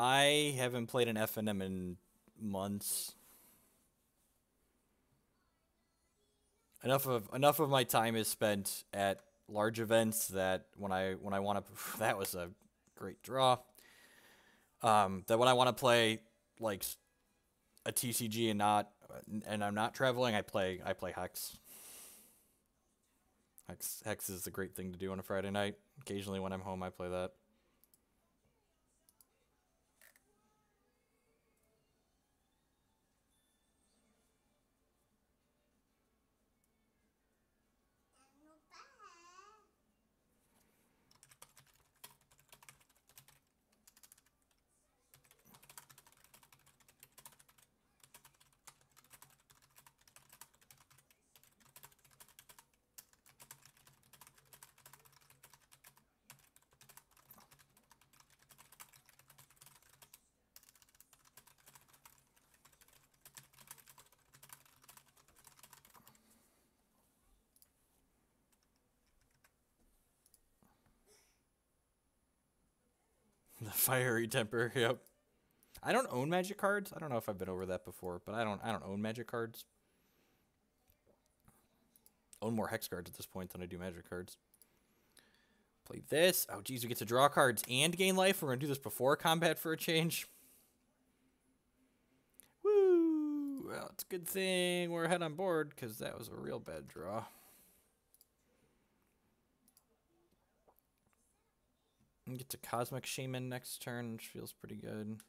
I haven't played an FNM in months. Enough of my time is spent at large events that when I want to that was a great draw. That when I want to play like a TCG and I'm not traveling, I play Hex. Hex is a great thing to do on a Friday night. Occasionally when I'm home, I play that. The fiery temper, yep. I don't own Magic cards. I don't know if I've been over that before, but I don't own Magic cards. I own more Hex cards at this point than I do Magic cards. Play this. Oh, geez, we get to draw cards and gain life. We're going to do this before combat for a change. Woo! Well, it's a good thing we're ahead on board, because that was a real bad draw. And get to Cosmic Shaman next turn, which feels pretty good.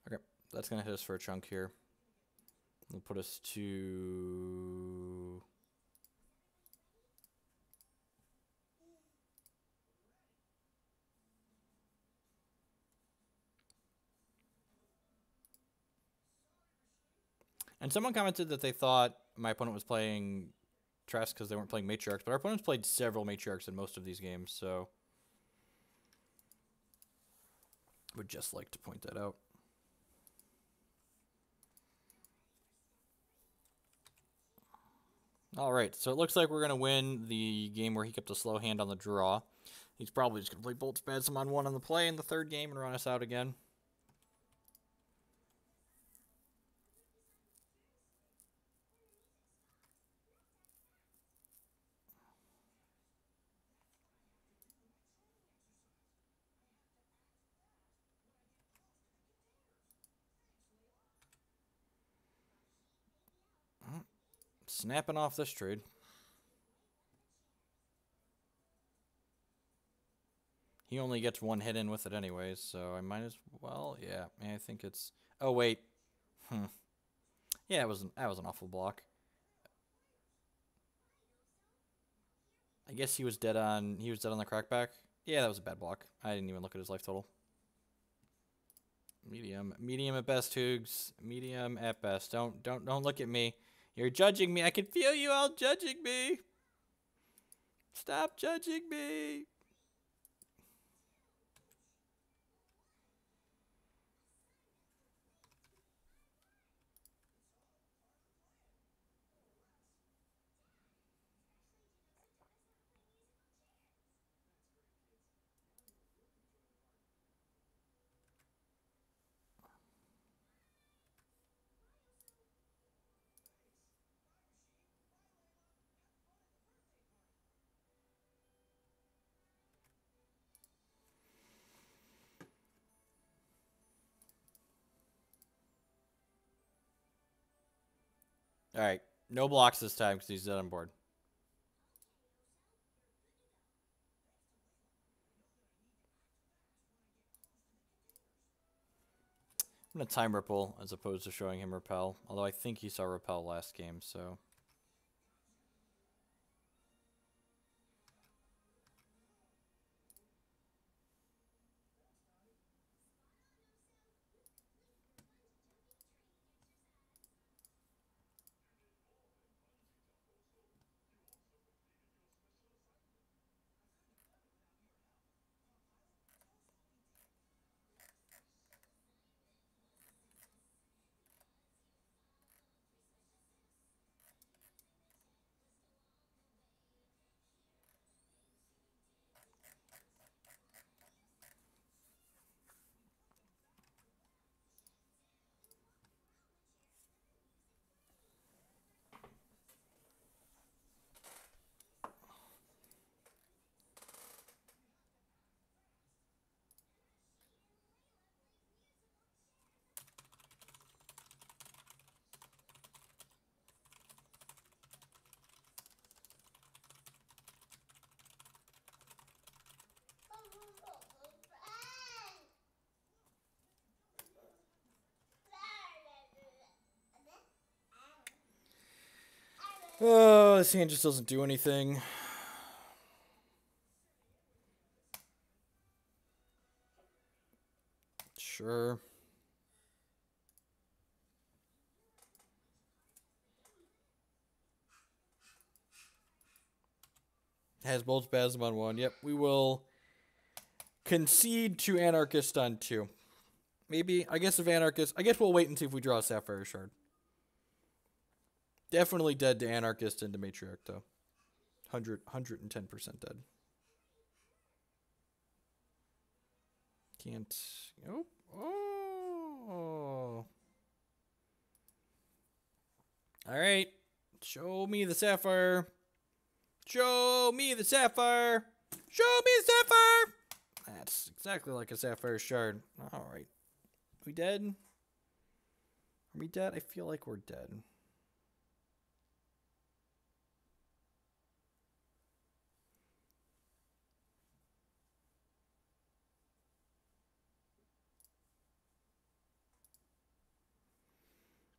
Okay, that's going to hit us for a chunk here. It'll put us to... And someone commented that they thought my opponent was playing Tress because they weren't playing Matriarchs, but our opponent's played several Matriarchs in most of these games, so... Would just like to point that out. Alright, so it looks like we're going to win the game where he kept a slow hand on the draw. He's probably just going to play Bolt Spasm on 1 on the play in the third game and run us out again. Snapping off this trade. He only gets 1 hit in with it anyways, so I might as well. Yeah, I think it's... Oh, wait. Yeah, that was an awful block. I guess he was dead on the crackback. Yeah, that was a bad block. I didn't even look at his life total. Medium at best, Hoogs. Medium at best. Don't look at me. You're judging me. I can feel you all judging me. Stop judging me. All right. No blocks this time because he's dead on board. I'm going to time Ripple as opposed to showing him Repel. Although I think he saw Repel last game, so... Oh, this hand just doesn't do anything. Sure. Has Bolt Spasm on 1. Yep, we will concede to Anarchist on 2. Maybe, I guess if Anarchist... I guess we'll wait and see if we draw a Sapphire Shard. Definitely dead to Anarchist and to Matriarch, though. 110% dead. Can't... Oh. Oh. Alright. Show me the Sapphire. Show me the Sapphire. Show me the Sapphire. That's exactly like a Sapphire Shard. Alright. We dead? Are we dead? I feel like we're dead.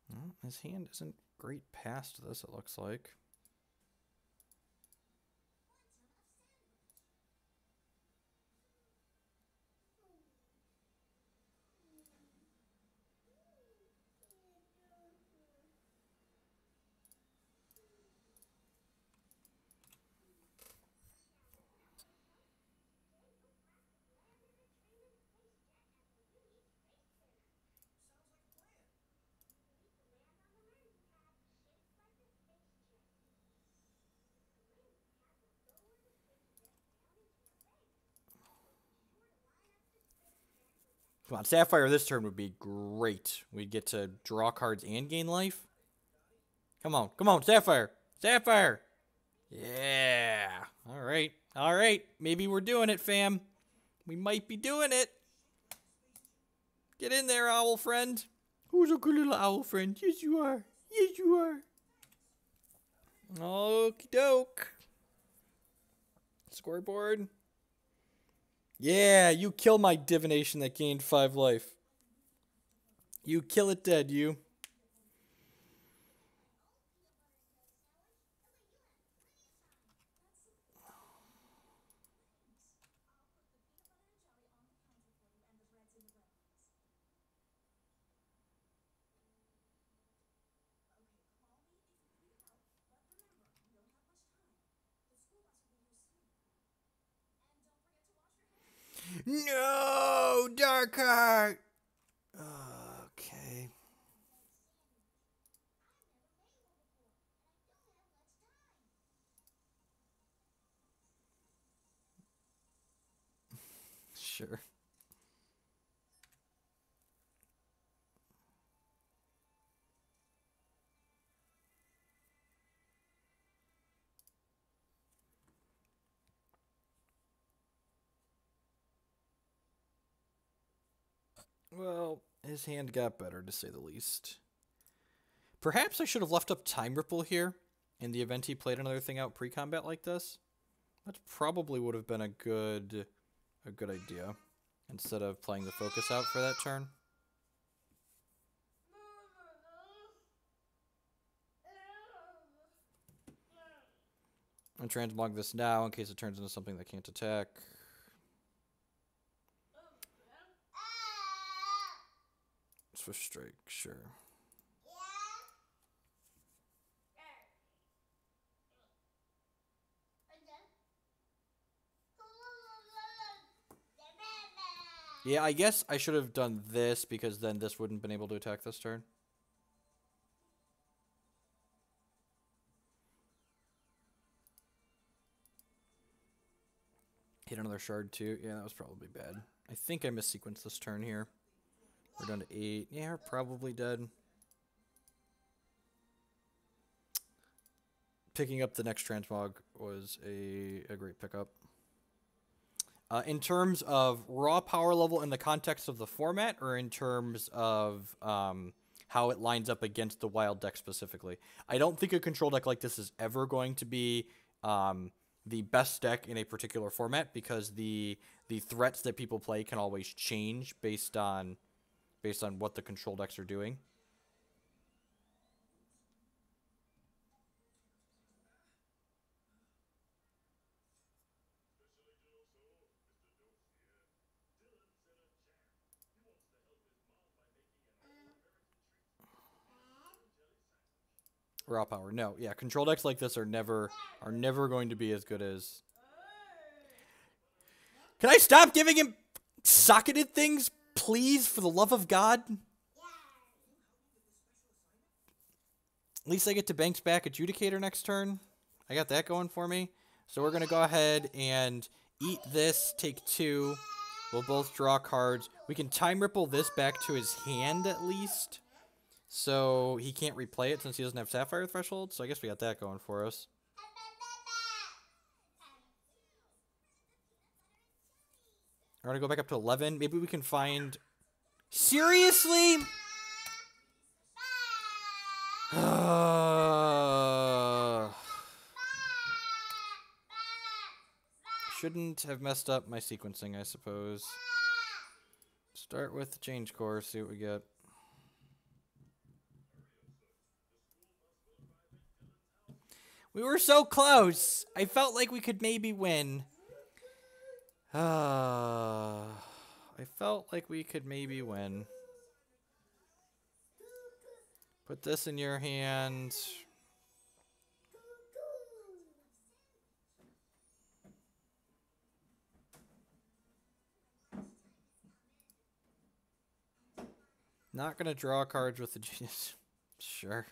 Well, his hand isn't great past this, it looks like. Come on, Sapphire this turn would be great. We'd get to draw cards and gain life. Come on, Sapphire! Sapphire! Yeah! Alright. Maybe we're doing it, fam. We might be doing it. Get in there, owl friend. Who's a good little owl friend? Yes, you are. Yes, you are. Okie doke. Scoreboard. Yeah, you kill my divination that gained 5 life. You kill it dead, you. No, Darkheart. Okay. Sure. Well, his hand got better, to say the least. Perhaps I should have left up Time Ripple here in the event he played another thing out pre-combat like this. That probably would have been a good idea, instead of playing the focus out for that turn. I'm transmog this now in case it turns into something that can't attack. Swift Strike, sure. Yeah, I guess I should have done this because then this wouldn't have been able to attack this turn. Hit another shard too. Yeah, that was probably bad. I think I missequenced this turn here. We're down to 8. Yeah, we're probably dead. Picking up the next transmog was a great pickup. In terms of raw power level in the context of the format, or in terms of how it lines up against the wild deck specifically. I don't think a control deck like this is ever going to be the best deck in a particular format, because the threats that people play can always change based on what the control decks are doing. Raw power. No, yeah, control decks like this are never going to be as good as. Can I stop giving him socketed things, please, for the love of God? At least I get to Banks back Adjudicator next turn. I got that going for me. So we're going to go ahead and eat this, take 2. We'll both draw cards. We can Time Ripple this back to his hand at least. So he can't replay it since he doesn't have Sapphire Threshold. So I guess we got that going for us. We're going to go back up to 11. Maybe we can find... Seriously? Shouldn't have messed up my sequencing, I suppose. Start with the change course, see what we get. We were so close. I felt like we could maybe win. I felt like we could maybe win. Put this in your hand. Not gonna draw cards with the genius. Sure.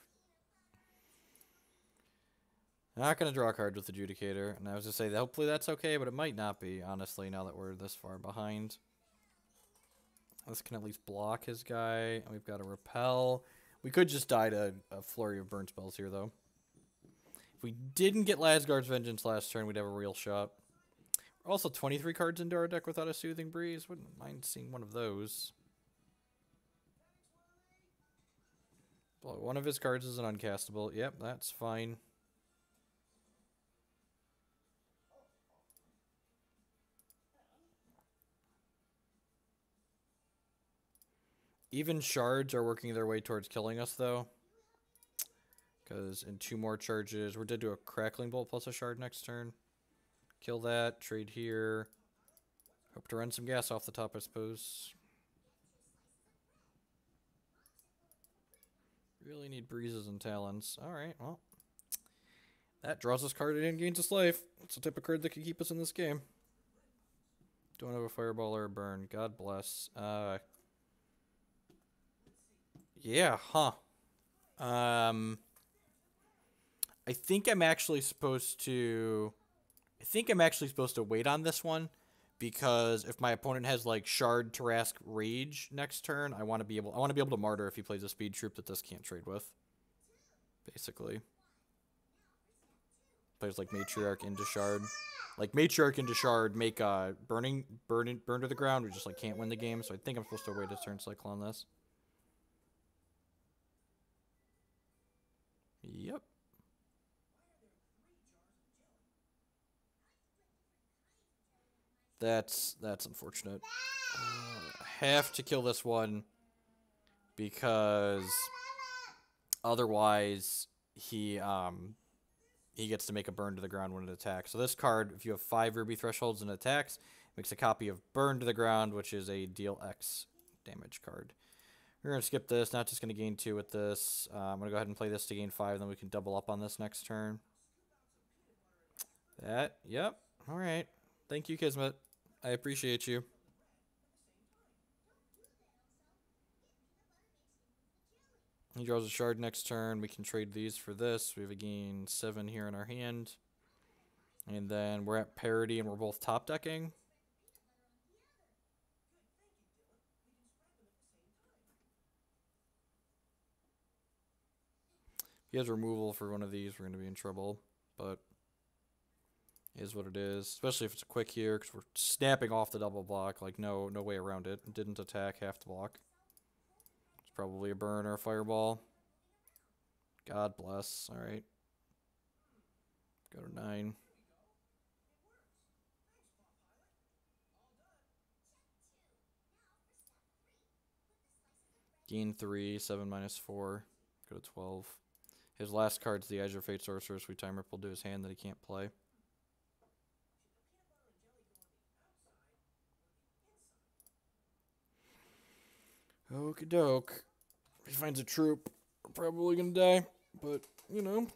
Not gonna draw cards with Adjudicator. And I was gonna say that hopefully that's okay, but it might not be, honestly, now that we're this far behind. This can at least block his guy. And we've got a repel. We could just die to a flurry of burn spells here, though. If we didn't get Lasgard's Vengeance last turn, we'd have a real shot. We're also 23 cards into our deck without a Soothing Breeze. Wouldn't mind seeing one of those. Well, one of his cards is an uncastable. Yep, that's fine. Even shards are working their way towards killing us, though. Because in 2 more charges, we're dead to a Crackling Bolt plus a shard next turn. Kill that, trade here. Hope to run some gas off the top, I suppose. Really need Breezes and Talons. Alright, well. That draws us card and gains us life. It's the type of card that can keep us in this game. Don't have a Fireball or a Burn. God bless. Yeah, huh. I think I'm actually supposed to... wait on this one. Because if my opponent has, like, Shard, Tarask, Rage next turn, I want to be able to Martyr if he plays a Speed Troop that this can't trade with. Basically. Plays, like, Matriarch into Shard. Like, Matriarch into Shard, make, burn to the ground. We just, like, can't win the game. So I think I'm supposed to wait a turn cycle on this. Yep. That's unfortunate. I have to kill this one because otherwise he gets to make a burn to the ground when it attacks. So this card, if you have 5 ruby thresholds and attacks, makes a copy of burn to the ground, which is a deal X damage card. We're going to skip this, not just going to gain 2 with this. I'm going to go ahead and play this to gain 5, then we can double up on this next turn. Yep. Alright. Thank you, Kismet. I appreciate you. He draws a shard next turn. We can trade these for this. We have a gain 7 here in our hand. And then we're at parity and we're both top decking. If he has removal for one of these, we're going to be in trouble. But it is what it is. Especially if it's quick here, because we're snapping off the double block. Like, no way around it. It didn't attack half the block. It's probably a burn or a fireball. God bless. Alright. Go to 9. Gain 3, 7 minus 4. Go to 12. His last card's the Azure Fate Sorceress. We time ripple to his hand that he can't play. Okie doke. If he finds a troop, we're probably gonna die. But, you know.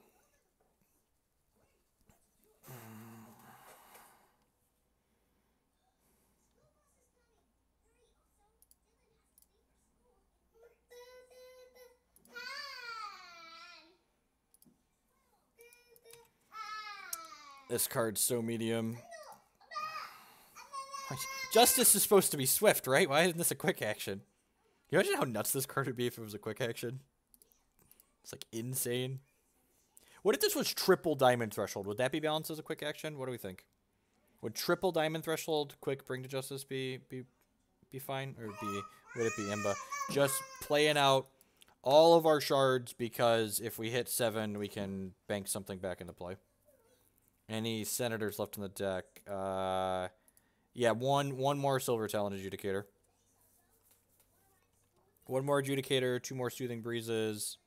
This card's so medium. Justice is supposed to be swift, right? Why isn't this a quick action? Can you imagine how nuts this card would be if it was a quick action? It's like insane. What if this was triple diamond threshold? Would that be balanced as a quick action? What do we think? Would triple diamond threshold quick bring to justice be fine? Or would it be Imba? Just playing out all of our shards because if we hit 7, we can bank something back into play. Any senators left in the deck? Yeah, one more Silver Talon Adjudicator. One more Adjudicator, 2 more Soothing Breezes.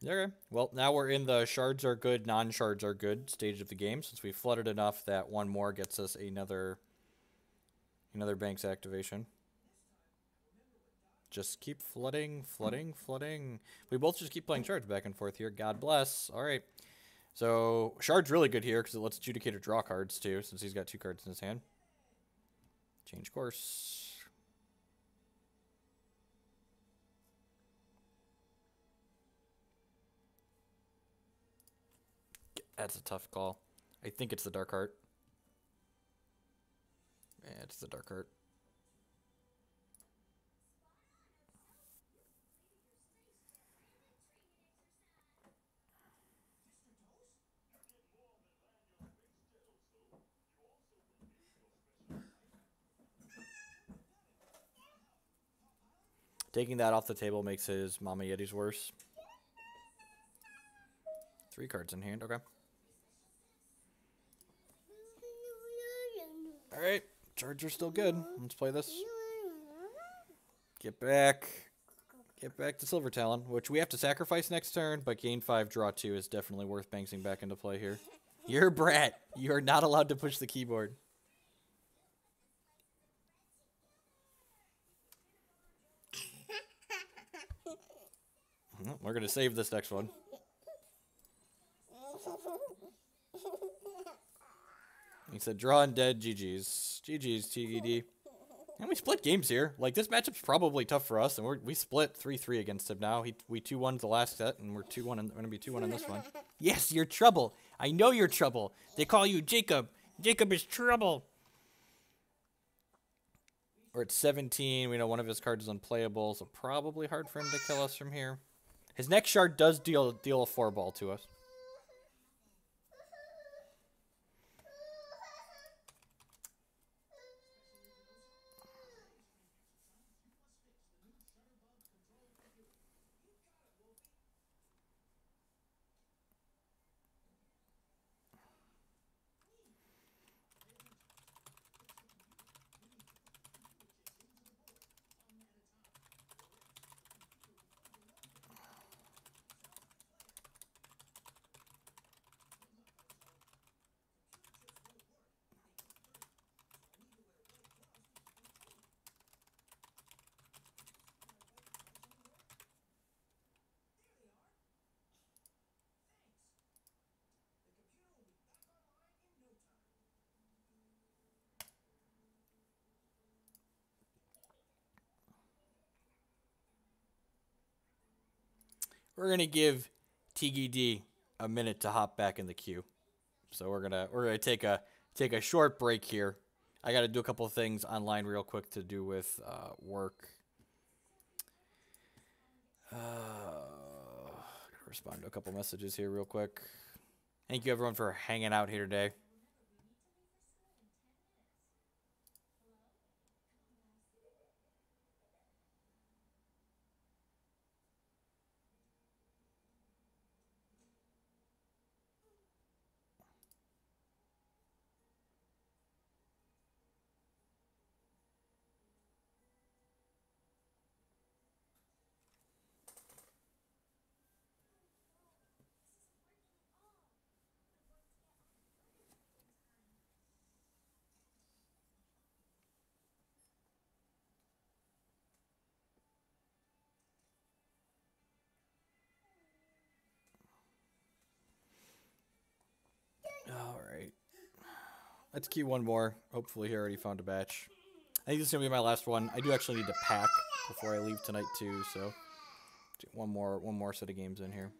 Okay. Well, now we're in the shards are good, non-shards are good stage of the game, since we flooded enough that one more gets us another bank's activation. Just keep flooding, flooding, flooding. We both just keep playing shards back and forth here. God bless. All right. So shard's really good here because it lets Adjudicator draw cards too, since he's got 2 cards in his hand. Change course. That's a tough call. I think it's the Dark Heart. Yeah, it's the Dark Heart. Taking that off the table makes his Mama Yetis worse. 3 cards in hand. Okay. All right. Chards are still good. Let's play this. Get back. Get back to Silver Talon, which we have to sacrifice next turn, but gain 5, draw 2 is definitely worth banking back into play here. You're a brat. You are not allowed to push the keyboard. We're going to save this next one. He said, draw undead, GG's. GG's, TDD. And we split games here. Like, this matchup's probably tough for us, and we split 3-3 against him now. We 2-1 the last set, and we're 2-1. We're going to be 2-1 in this one. Yes, you're trouble. I know you're trouble. They call you Jacob. Jacob is trouble. We're at 17. We know one of his cards is unplayable, so probably hard for him to kill us from here. His next shard does deal a 4-ball to us. We're gonna give TGD a minute to hop back in the queue. So we're gonna take a short break here. I gotta do a couple of things online real quick to do with work. Respond to a couple messages here real quick. Thank you everyone for hanging out here today. Let's queue one more. Hopefully he already found a batch. I think this is going to be my last one. I do actually need to pack before I leave tonight too, so one more set of games in here.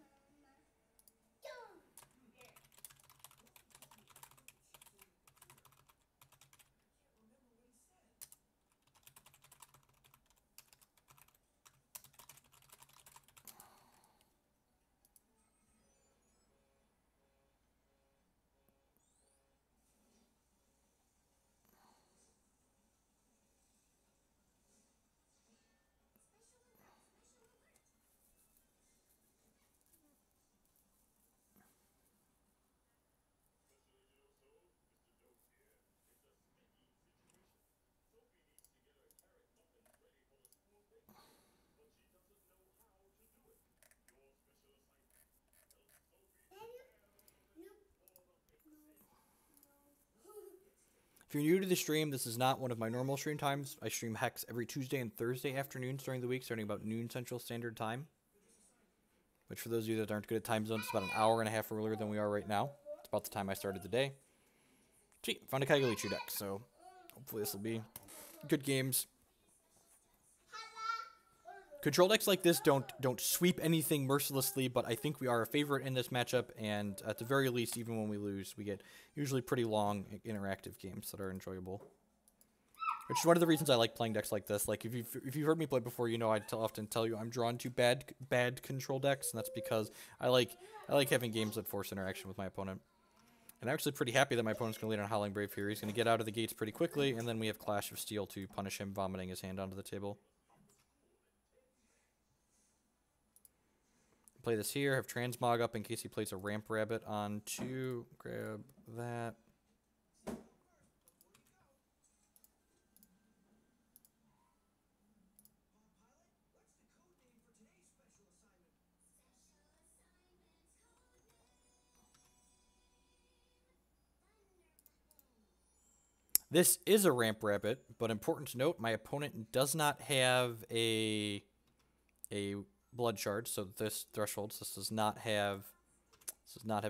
If you're new to the stream, this is not one of my normal stream times. I stream Hex every Tuesday and Thursday afternoons during the week, starting about noon Central Standard Time. Which for those of you that aren't good at time zones, it's about an hour and a half earlier than we are right now. It's about the time I started the day. Gee, found a Kagalichu deck, so hopefully this will be good games. Control decks like this don't sweep anything mercilessly, but I think we are a favorite in this matchup, and at the very least, even when we lose, we get usually pretty long, interactive games that are enjoyable. Which is one of the reasons I like playing decks like this. Like, if you've heard me play before, you know I often tell you I'm drawn to bad control decks, and that's because I like having games that force interaction with my opponent. And I'm actually pretty happy that my opponent's going to lead on Howling Brave here. He's going to get out of the gates pretty quickly, and then we have Clash of Steel to punish him vomiting his hand onto the table. Play this here, have Transmog up in case he plays a Ramp Rabbit on 2. Grab that. This is a Ramp Rabbit, but important to note, my opponent does not have a Blood Shard, so this thresholds. This does not have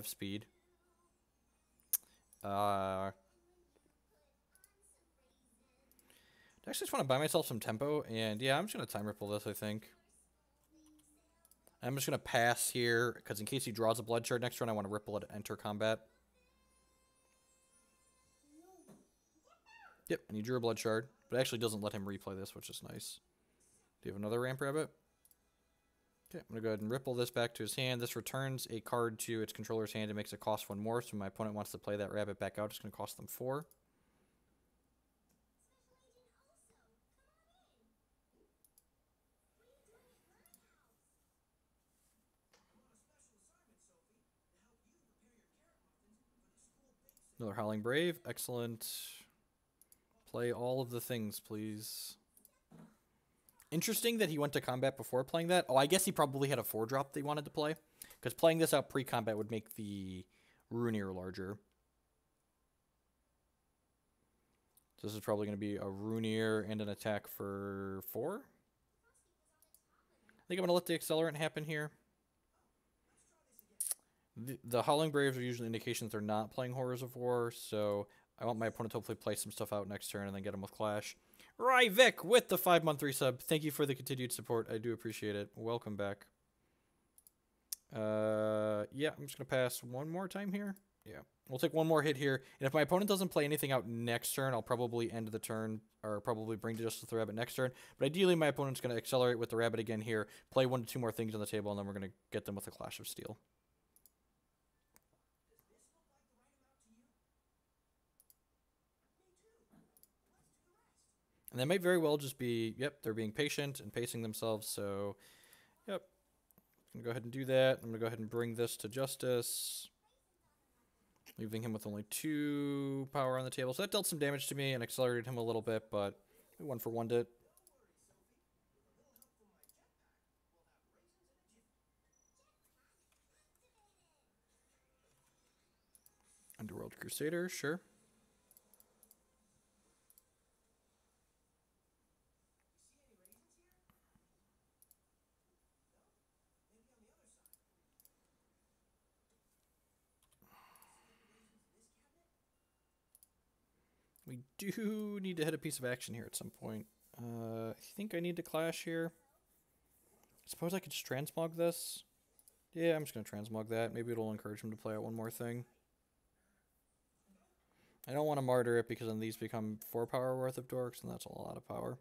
speed. I actually just want to buy myself some tempo, and yeah, I'm just gonna time ripple this. I think I'm just gonna pass here because in case he draws a Blood Shard next turn, I want to ripple it and enter combat. Yep, and he drew a Blood Shard, but it actually doesn't let him replay this, which is nice. Do you have another Ramp Rabbit? Okay, I'm going to go ahead and ripple this back to his hand. This returns a card to its controller's hand and makes it cost 1 more, so my opponent wants to play that rabbit back out. It's going to cost them 4. Another Howling Brave. Excellent. Play all of the things, please. Interesting that he went to combat before playing that. Oh, I guess he probably had a 4-drop that he wanted to play. Because playing this out pre-combat would make the Runeer larger. So this is probably going to be a Runeer and an attack for 4. I think I'm going to let the Accelerant happen here. The Howling Braves are usually indications they're not playing Horrors of War, so I want my opponent to hopefully play some stuff out next turn and then get him with Clash. Ryvik with the 5-month resub. Thank you for the continued support. I do appreciate it. Welcome back. Yeah, I'm just going to pass one more time here. Yeah, we'll take one more hit here. And if my opponent doesn't play anything out next turn, I'll probably end the turn or probably bring Justice the Rabbit next turn. But ideally, my opponent's going to accelerate with the Rabbit again here, play 1 to 2 more things on the table, and then we're going to get them with a Clash of Steel. And they might very well just be, yep, they're being patient and pacing themselves, so, yep. I'm going to go ahead and do that. I'm going to go ahead and bring this to Justice, leaving him with only 2 power on the table. So that dealt some damage to me and accelerated him a little bit, but we 1-for-1'd it. Underworld Crusader, sure. We do need to hit a piece of action here at some point. I think I need to clash here. Suppose I could just transmog this. Yeah, I'm just going to transmog that. Maybe it'll encourage him to play out one more thing. I don't want to martyr it because then these become 4 power worth of dorks, and that's a lot of power.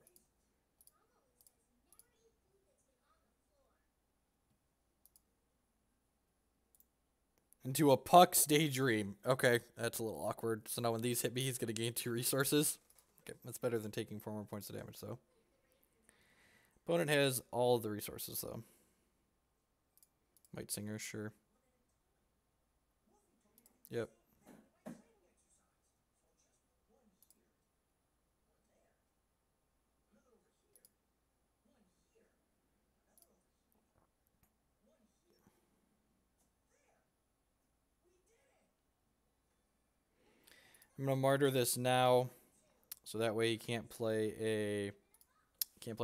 Into a Puck's Daydream. Okay, that's a little awkward. So now when these hit me, he's going to gain 2 resources. Okay, that's better than taking 4 more points of damage, though. Opponent has all of the resources, though. Might Singer, sure. Yep. I'm gonna martyr this now, so that way he can't play a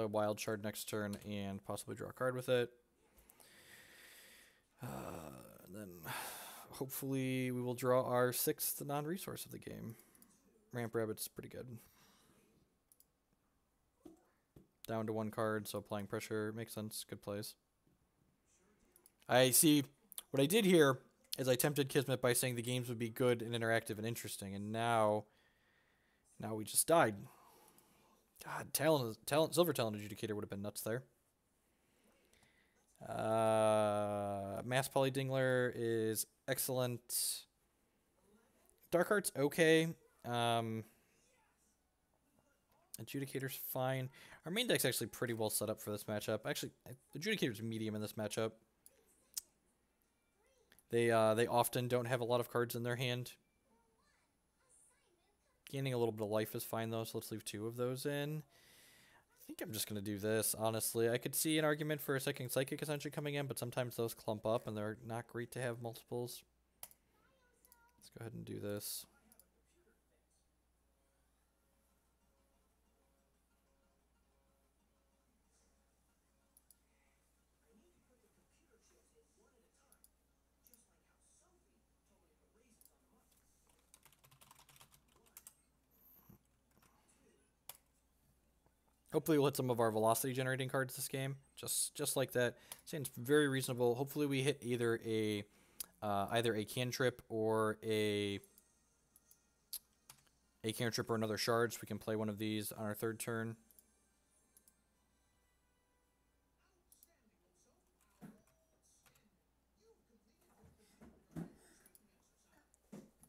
wild shard next turn and possibly draw a card with it. Then hopefully we will draw our 6th non-resource of the game. Ramp Rabbit's pretty good. Down to 1 card, so applying pressure makes sense. Good plays. I see. What I did here is I tempted Kismet by saying the games would be good and interactive and interesting, and now we just died. God, Silver Talent Adjudicator would have been nuts there. Mass Poly Dingler is excellent. Dark Heart's okay. Adjudicator's fine. Our main deck's actually pretty well set up for this matchup. Actually, Adjudicator's medium in this matchup. They often don't have a lot of cards in their hand. Gaining a little bit of life is fine, though, so let's leave 2 of those in. I think I'm just going to do this, honestly. I could see an argument for a second Psychic essentially coming in, but sometimes those clump up, and they're not great to have multiples. Let's go ahead and do this. Hopefully we'll hit some of our velocity generating cards this game, just like that. Seems very reasonable. Hopefully we hit either a cantrip or a cantrip or another shard, so we can play one of these on our 3rd turn.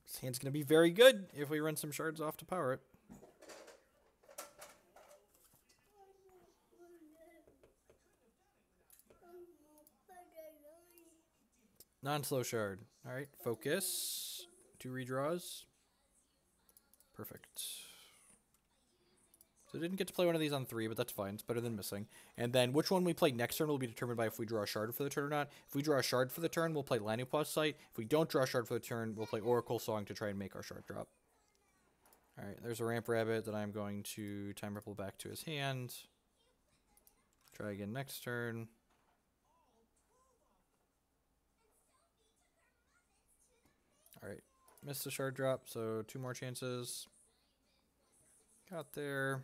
This hand's gonna be very good if we run some shards off to power it. Non-slow shard. Alright, focus. 2 redraws. Perfect. So I didn't get to play one of these on 3, but that's fine. It's better than missing. And then which one we play next turn will be determined by if we draw a shard for the turn or not. If we draw a shard for the turn, we'll play Laniupa's Sight. If we don't draw a shard for the turn, we'll play Oracle Song to try and make our shard drop. Alright, there's a Ramp Rabbit that I'm going to Time Ripple back to his hand. Try again next turn. Alright, missed the shard drop, so 2 more chances. Got there.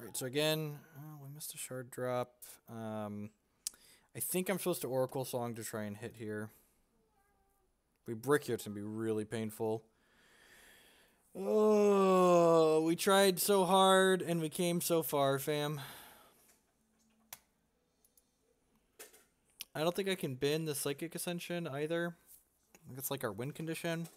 Alright, so again, we missed a shard drop. I think I'm supposed to Oracle Song to try and hit here. If we brick here, it's going to be really painful. Oh, we tried so hard and we came so far, fam. I don't think I can bin the Psychic Ascension either. I think it's like our win condition.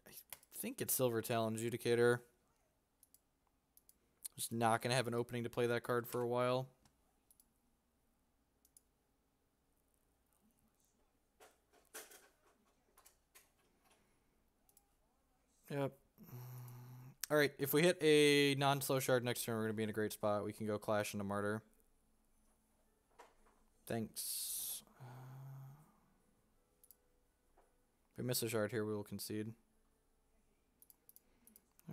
I think it's Silver Talon Adjudicator. Just not going to have an opening to play that card for a while. Yep. Alright, if we hit a non-slow shard next turn, we're going to be in a great spot. We can go Clash into Martyr. Thanks. If we miss a shard here, we will concede.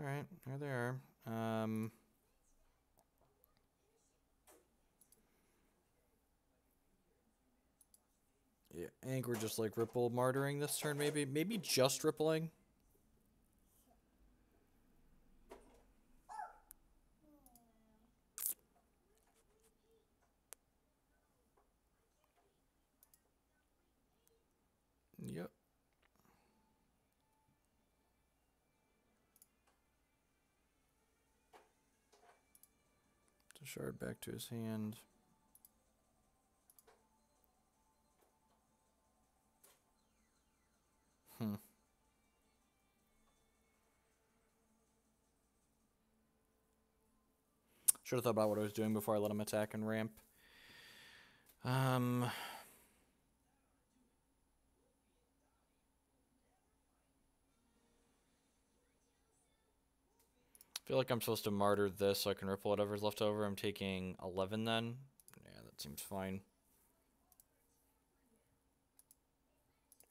Alright, there they are. Yeah, I think we're just like Ripple Martyring this turn, maybe. Maybe just Rippling. Yep. To shard back to his hand. Should have thought about what I was doing before I let him attack and ramp. I feel like I'm supposed to martyr this so I can ripple whatever's left over. I'm taking 11 then. Yeah, that seems fine.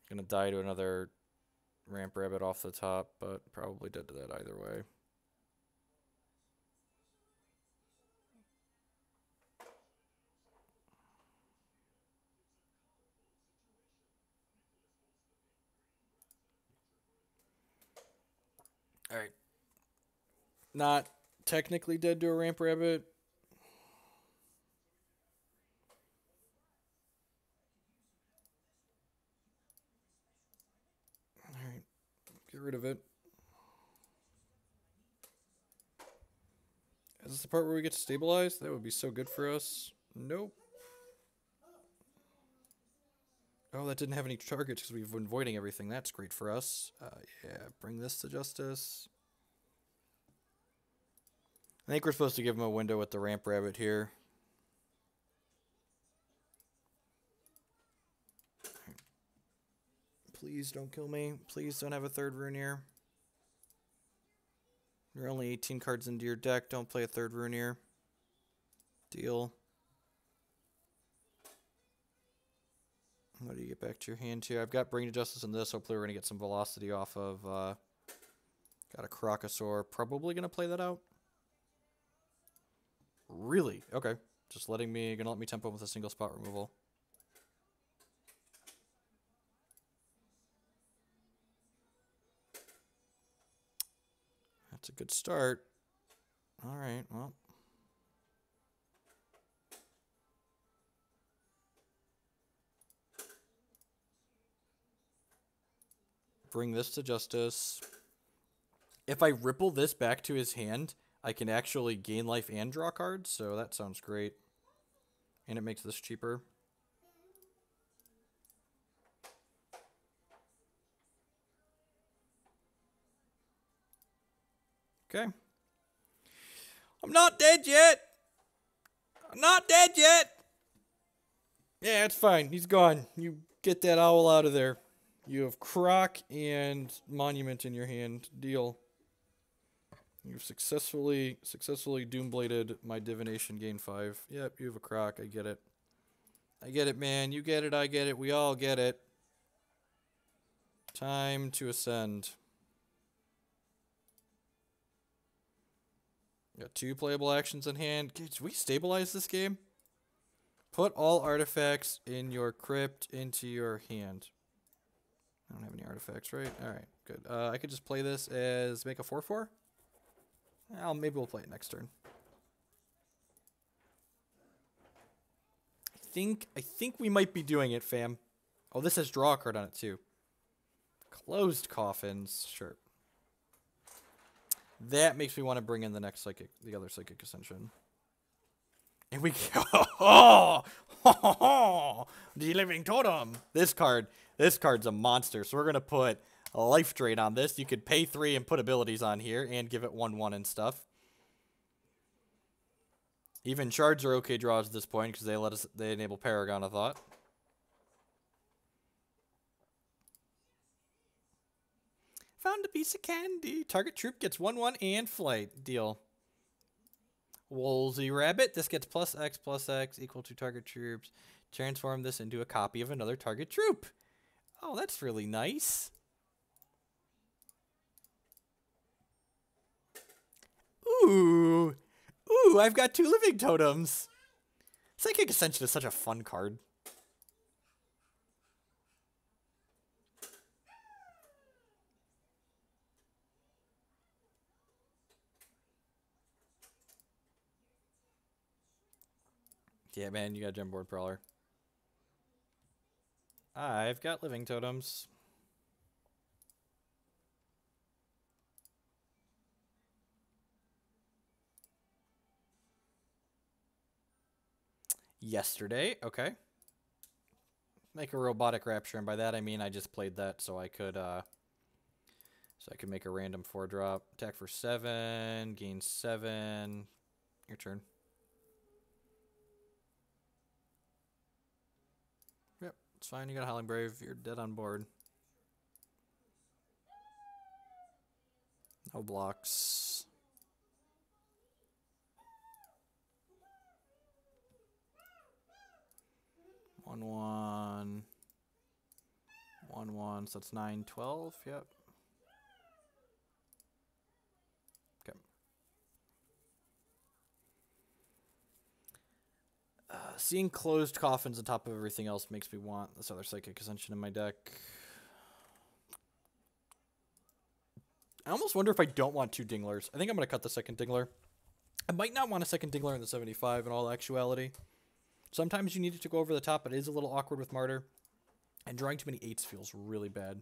Gonna die to another ramp rabbit off the top, but probably dead to that either way. Alright. Not technically dead to a ramp rabbit. Alright. Get rid of it. Is this the part where we get to stabilize? That would be so good for us. Nope. Oh, that didn't have any targets because we've been voiding everything. That's great for us. Yeah, bring this to justice. I think we're supposed to give him a window with the ramp rabbit here. Please don't kill me. Please don't have a third Runeer. You're only 18 cards into your deck. Don't play a third Runeer. Deal. What do you get back to your hand here? I've got Bring to Justice in this. Hopefully we're going to get some velocity off of... got a Crocosaur. Probably going to play that out. Really? Okay. Just letting me... Going to let me tempo with a single spot removal. That's a good start. Alright, well... Bring this to justice. If I ripple this back to his hand, I can actually gain life and draw cards, so that sounds great. And it makes this cheaper. Okay. I'm not dead yet! I'm not dead yet! Yeah, it's fine. He's gone. You get that owl out of there. You have Croc and Monument in your hand. Deal. You've successfully Doombladed my Divination gain 5. Yep, you have a Croc. I get it. I get it, man. You get it. I get it. We all get it. Time to ascend. Got 2 playable actions in hand. Did we stabilize this game? Put all artifacts in your crypt into your hand. I don't have any artifacts, right? Alright, good. I could just play this as make a 4/4. Well, maybe we'll play it next turn. I think we might be doing it, fam. Oh, this has draw a card on it too. Closed coffins, sure. That makes me want to bring in the next psychic, the other psychic ascension. And we go, the living totem. This card's a monster. So we're gonna put a life drain on this. You could pay 3 and put abilities on here and give it 1/1 and stuff. Even shards are okay draws at this point because they enable Paragon, I thought. Found a piece of candy. Target troop gets 1/1 and flight. Deal. Woolsey Rabbit. This gets +X equal to target troops. Transform this into a copy of another target troop. Oh, that's really nice. Ooh. Ooh, I've got 2 living totems. Psychic Ascension is such a fun card. Yeah, man, you got Gemboard Prowler. I've got living totems. Yesterday, okay. Make a robotic rapture, and by that I mean I just played that so I could make a random 4-drop. Attack for 7, gain 7. Your turn. Yep, it's fine. You got Howling Brave. You're dead on board. No blocks. One, 1, so that's 9, 12. Yep. Okay. Seeing closed coffins on top of everything else makes me want this other Psychic Ascension in my deck. I almost wonder if I don't want 2 Dinglers. I think I'm going to cut the second Dingler. I might not want a second Dingler in the 75 in all actuality. Sometimes you need it to go over the top, but it is a little awkward with Martyr. And drawing too many 8s feels really bad.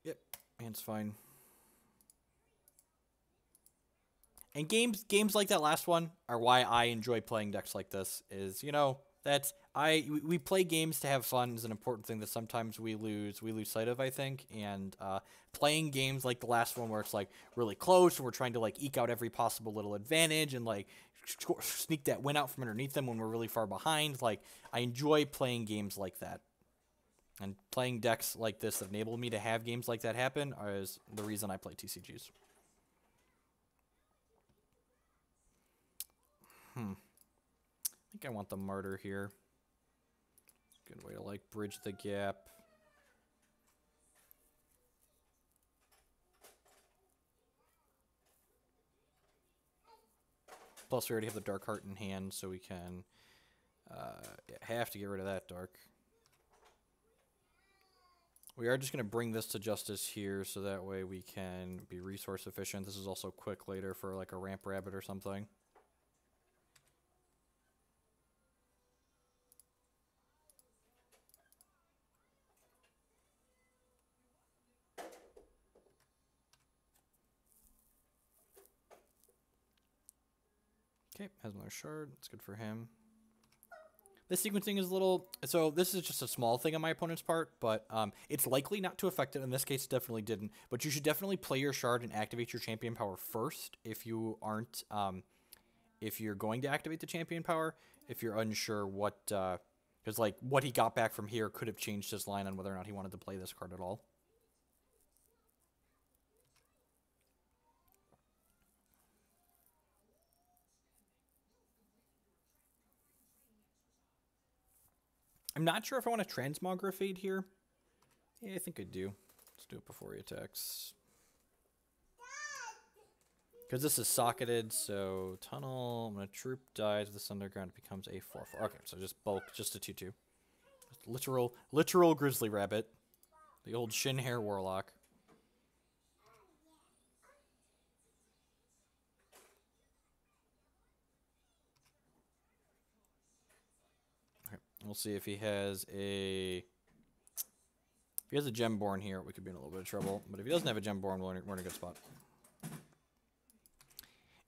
Yep, hand's fine. And games like that last one are why I enjoy playing decks like this. Is, you know, we play games to have fun is an important thing that sometimes we lose sight of, I think. And playing games like the last one where it's like really close, and we're trying to like eke out every possible little advantage and like sneak that win out from underneath them when we're really far behind. Like, I enjoy playing games like that. And playing decks like this that enable me to have games like that happen is the reason I play TCGs. I think I want the Martyr here. Good way to, like, bridge the gap. Plus, we already have the Dark Heart in hand, so we can have to get rid of that Dark. We are just going to bring this to Justice here, so that way we can be resource efficient. This is also quick later for, like, a Ramp Rabbit or something. Okay, has another shard. That's good for him. This sequencing is a little... So this is just a small thing on my opponent's part, but it's likely not to affect it. In this case, it definitely didn't. But you should definitely play your shard and activate your champion power first if you aren't... if you're going to activate the champion power, if you're unsure what Because, like, what he got back from here could have changed his line on whether or not he wanted to play this card at all. I'm not sure if I want to Transmogrifade here. Yeah, I think I do. Let's do it before he attacks. Because this is socketed, so Tunnel, I'm going to Troop dies, this Underground becomes a 4/4. Okay, so just bulk, just a 2/2. Literal Grizzly Rabbit. The old Shin Hair Warlock. Okay, we'll see if he has a... If he has a Gemborn here, we could be in a little bit of trouble. But if he doesn't have a Gemborn, we're in a good spot.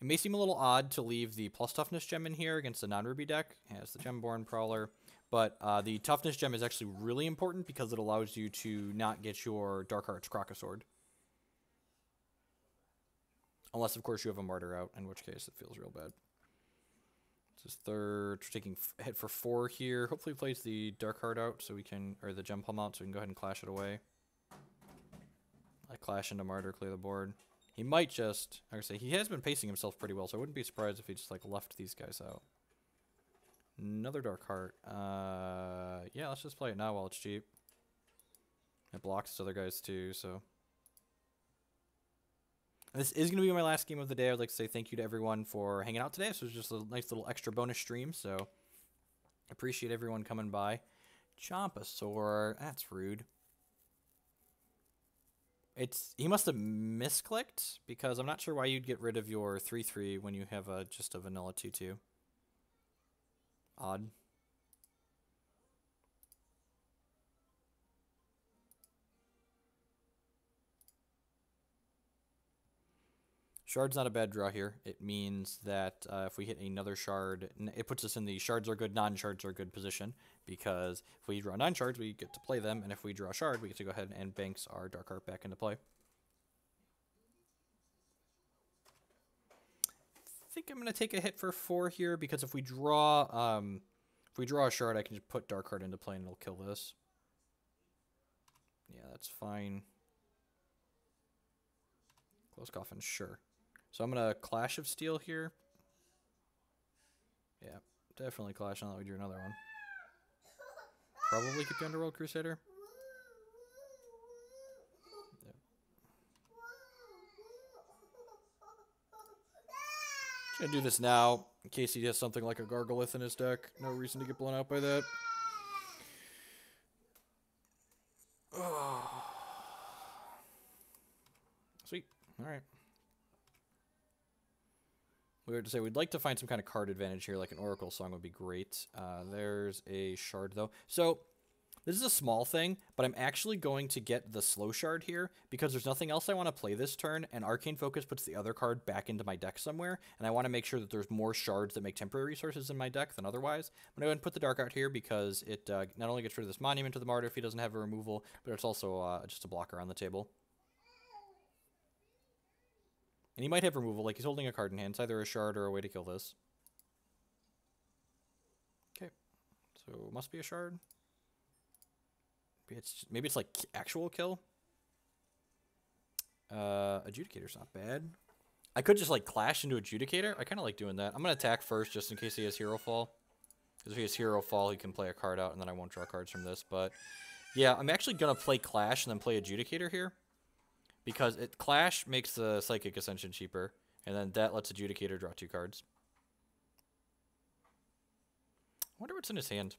It may seem a little odd to leave the plus toughness gem in here against the non-ruby deck. It has the Gemborn Prowler. But the toughness gem is actually really important because it allows you to not get your Dark Arts Crocosword. Unless, of course, you have a Martyr out, in which case it feels real bad. This is third. We're taking hit for 4 here. Hopefully he plays the Dark Heart out so we can, or the Gem Palm out so we can go ahead and clash it away. I clash into Martyr, clear the board. He might just, like I say, he has been pacing himself pretty well, so I wouldn't be surprised if he just, like, left these guys out. Another Dark Heart. Yeah, let's just play it now while it's cheap. It blocks his other guys, too, so... And this is going to be my last game of the day. I'd like to say thank you to everyone for hanging out today. This was just a nice little extra bonus stream, so... Appreciate everyone coming by. Chompasaur. That's rude. He must have misclicked, because I'm not sure why you'd get rid of your 3/3 when you have just a vanilla 2/2. Odd. Shard's not a bad draw here. It means that if we hit another shard, it puts us in the shards are good, non-shards are good position, because if we draw 9 shards, we get to play them, and if we draw a shard, we get to go ahead and banks our Dark Heart back into play. I think I'm going to take a hit for 4 here, because if we draw a shard, I can just put Dark Heart into play and it'll kill this. Yeah, that's fine. Close Coffin, sure. So I'm going to Clash of Steel here. Yeah, definitely Clash on that. We drew another one. Probably keep the Underworld Crusader. Yep. Gonna do this now, in case he has something like a Gargolith in his deck. No reason to get blown out by that. Oh. Sweet. Alright. We were to say we'd like to find some kind of card advantage here, like an Oracle Song would be great. There's a shard, though. So, this is a small thing, but I'm actually going to get the slow shard here, because there's nothing else I want to play this turn, and Arcane Focus puts the other card back into my deck somewhere, and I want to make sure that there's more shards that make temporary resources in my deck than otherwise. I'm going to go ahead and put the Dark out here, because it not only gets rid of this Monument to the Martyr if he doesn't have a removal, but it's also just a blocker on the table. And he might have removal, like he's holding a card in hand. It's either a shard or a way to kill this. Okay. So, must be a shard. Maybe it's like actual kill. Adjudicator's not bad. I could just like Clash into Adjudicator. I kind of like doing that. I'm going to attack first just in case he has Hero Fall. Because if he has Hero Fall, he can play a card out and then I won't draw cards from this. But yeah, I'm actually going to play Clash and then play Adjudicator here. Because Clash makes the Psychic Ascension cheaper, and then that lets Adjudicator draw 2 cards. I wonder what's in his hand.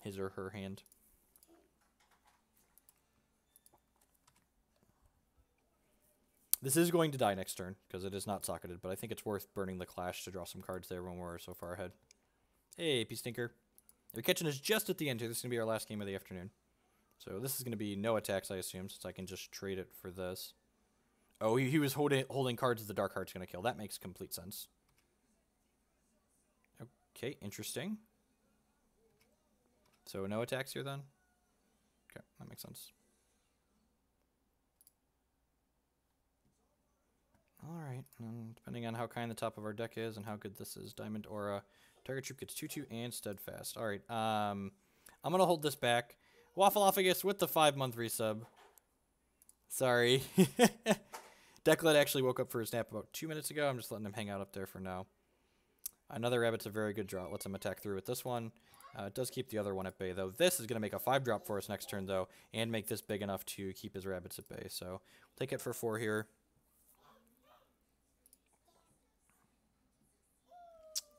His or her hand. This is going to die next turn, because it is not socketed, but I think it's worth burning the Clash to draw some cards there when we're so far ahead. Hey, Peace Stinker. You're catching us just at the end here. This is going to be our last game of the afternoon. So this is going to be no attacks, I assume, since I can just trade it for this. Oh, he was holding cards that the Dark Heart's going to kill. That makes complete sense. Okay, interesting. So no attacks here then? Okay, that makes sense. Alright, depending on how kind the top of our deck is and how good this is, Diamond Aura. Target troop gets 2/2 and Steadfast. Alright, I'm going to hold this back. Waffleophagus with the 5-month resub. Sorry. Declan actually woke up for his nap about 2 minutes ago. I'm just letting him hang out up there for now. Another rabbit's a very good draw. It lets him attack through with this one. It does keep the other one at bay, though. This is going to make a 5-drop for us next turn, though, and make this big enough to keep his rabbits at bay. So we'll take it for 4 here.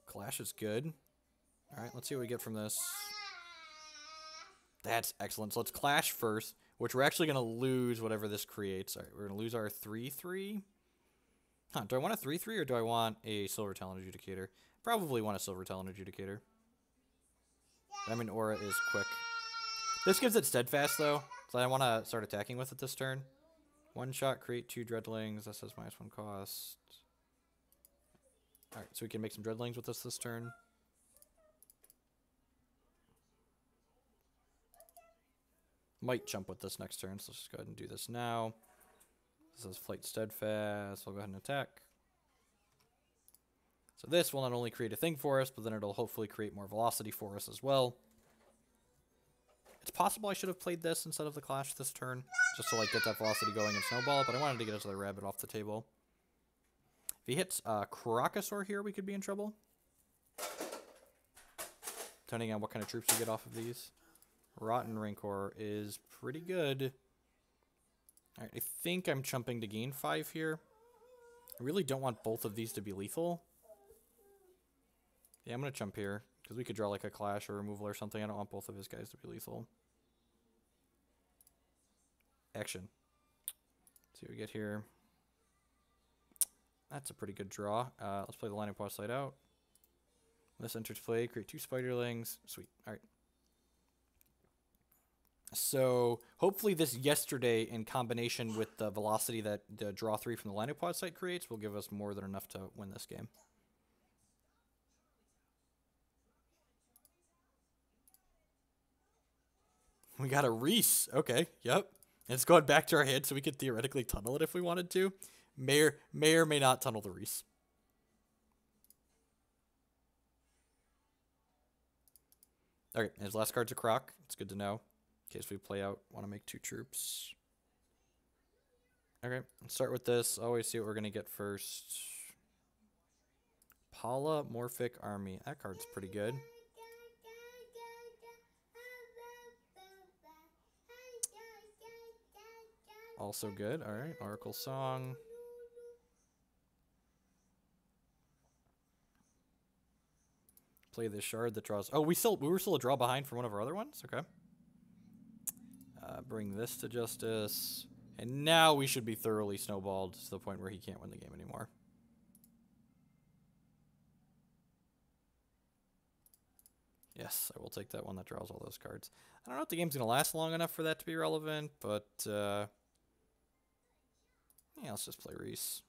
Clash is good. All right, let's see what we get from this. That's excellent. So let's Clash first, which we're actually going to lose whatever this creates. All right, we're going to lose our 3/3. Huh, do I want a 3/3 or do I want a Silver Talon Adjudicator? Probably want a Silver Talon Adjudicator. Diamond Aura is quick. This gives it Steadfast, though, so I want to start attacking with it this turn. 1 shot, create 2 Dreadlings. This has -1 cost. Alright, so we can make some Dreadlings with this turn. Might jump with this next turn, so let's just go ahead and do this now. This is Flight Steadfast. I'll go ahead and attack. So this will not only create a thing for us, but then it'll hopefully create more velocity for us as well. It's possible I should have played this instead of the Clash this turn, just to like get that velocity going and snowball, but I wanted to get us the rabbit off the table. If he hits Crocosaur here, we could be in trouble. Depending on what kind of troops we get off of these. Rotten Rancor is pretty good. Alright, I think I'm chumping to gain 5 here. I really don't want both of these to be lethal. Yeah, I'm going to chump here, because we could draw like a Clash or removal or something. I don't want both of his guys to be lethal. Action. Let's see what we get here. That's a pretty good draw. Let's play the Lining Paw side out. This enters play, create 2 Spiderlings. Sweet. Alright. So, hopefully this yesterday in combination with the velocity that the draw 3 from the Lining Paw site creates will give us more than enough to win this game. We got a Reese. Okay, yep. And it's going back to our hand, so we could theoretically tunnel it if we wanted to. May or may not tunnel the Reese. Alright, his last card's a Croc. It's good to know. In case we play out, want to make 2 troops. Okay, let's start with this. Always see what we're going to get first. Polymorphic Army. That card's pretty good. Also good. Alright, Oracle Song. Play this shard that draws... Oh, we were still a draw behind from one of our other ones? Okay. Bring this to Justice. And now we should be thoroughly snowballed to the point where he can't win the game anymore. Yes, I will take that one that draws all those cards. I don't know if the game's going to last long enough for that to be relevant, but... yeah, let's just play Reese.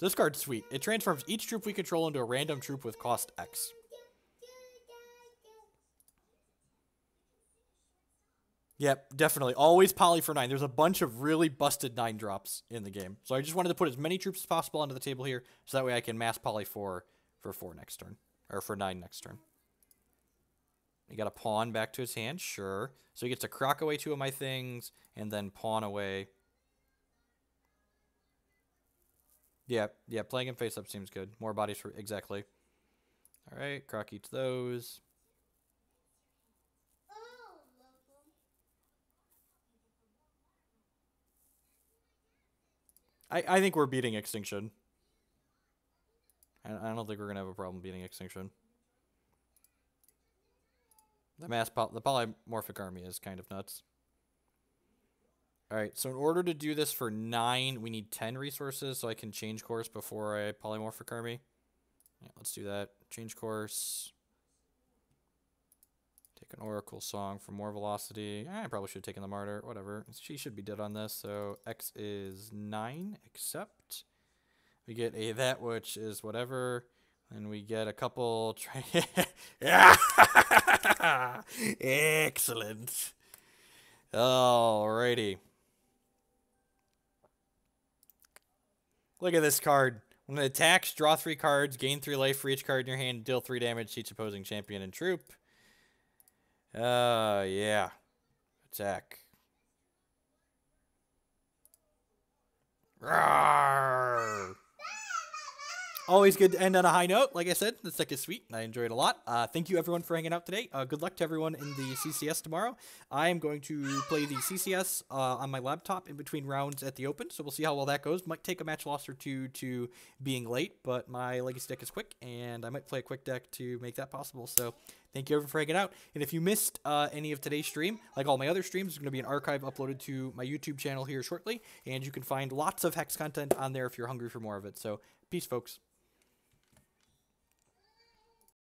This card's sweet. It transforms each troop we control into a random troop with cost X. Yep, definitely. Always poly for 9. There's a bunch of really busted 9 drops in the game. So I just wanted to put as many troops as possible onto the table here, so that way I can mass poly for 4 next turn. Or for 9 next turn. You got a pawn back to his hand, sure. So he gets to croc away 2 of my things, and then pawn away. Yeah, playing him face up seems good. More bodies for, exactly. Alright, croc eats those. I think we're beating Extinction. I don't think we're going to have a problem beating Extinction. The polymorphic army is kind of nuts. Alright, so in order to do this for 9, we need 10 resources, so I can change course before I polymorphic army. Yeah, let's do that. Change course. Take an Oracle Song for more velocity. I probably should have taken the Martyr. Whatever. She should be dead on this, so X is 9, except we get a that, which is whatever, and we get a couple... Excellent. Alrighty. Look at this card. When it attacks, draw 3 cards, gain 3 life for each card in your hand, deal 3 damage to each opposing champion and troop. Yeah. Attack. Rawr. Always good to end on a high note. Like I said, this deck is sweet, and I enjoyed it a lot. Thank you, everyone, for hanging out today. Good luck to everyone in the CCS tomorrow. I am going to play the CCS on my laptop in between rounds at the Open, so we'll see how well that goes. Might take a match loss or two to being late, but my Legacy deck is quick, and I might play a quick deck to make that possible. So thank you, everyone, for hanging out. And if you missed any of today's stream, like all my other streams, there's going to be an archive uploaded to my YouTube channel here shortly, and you can find lots of Hex content on there if you're hungry for more of it. So peace, folks.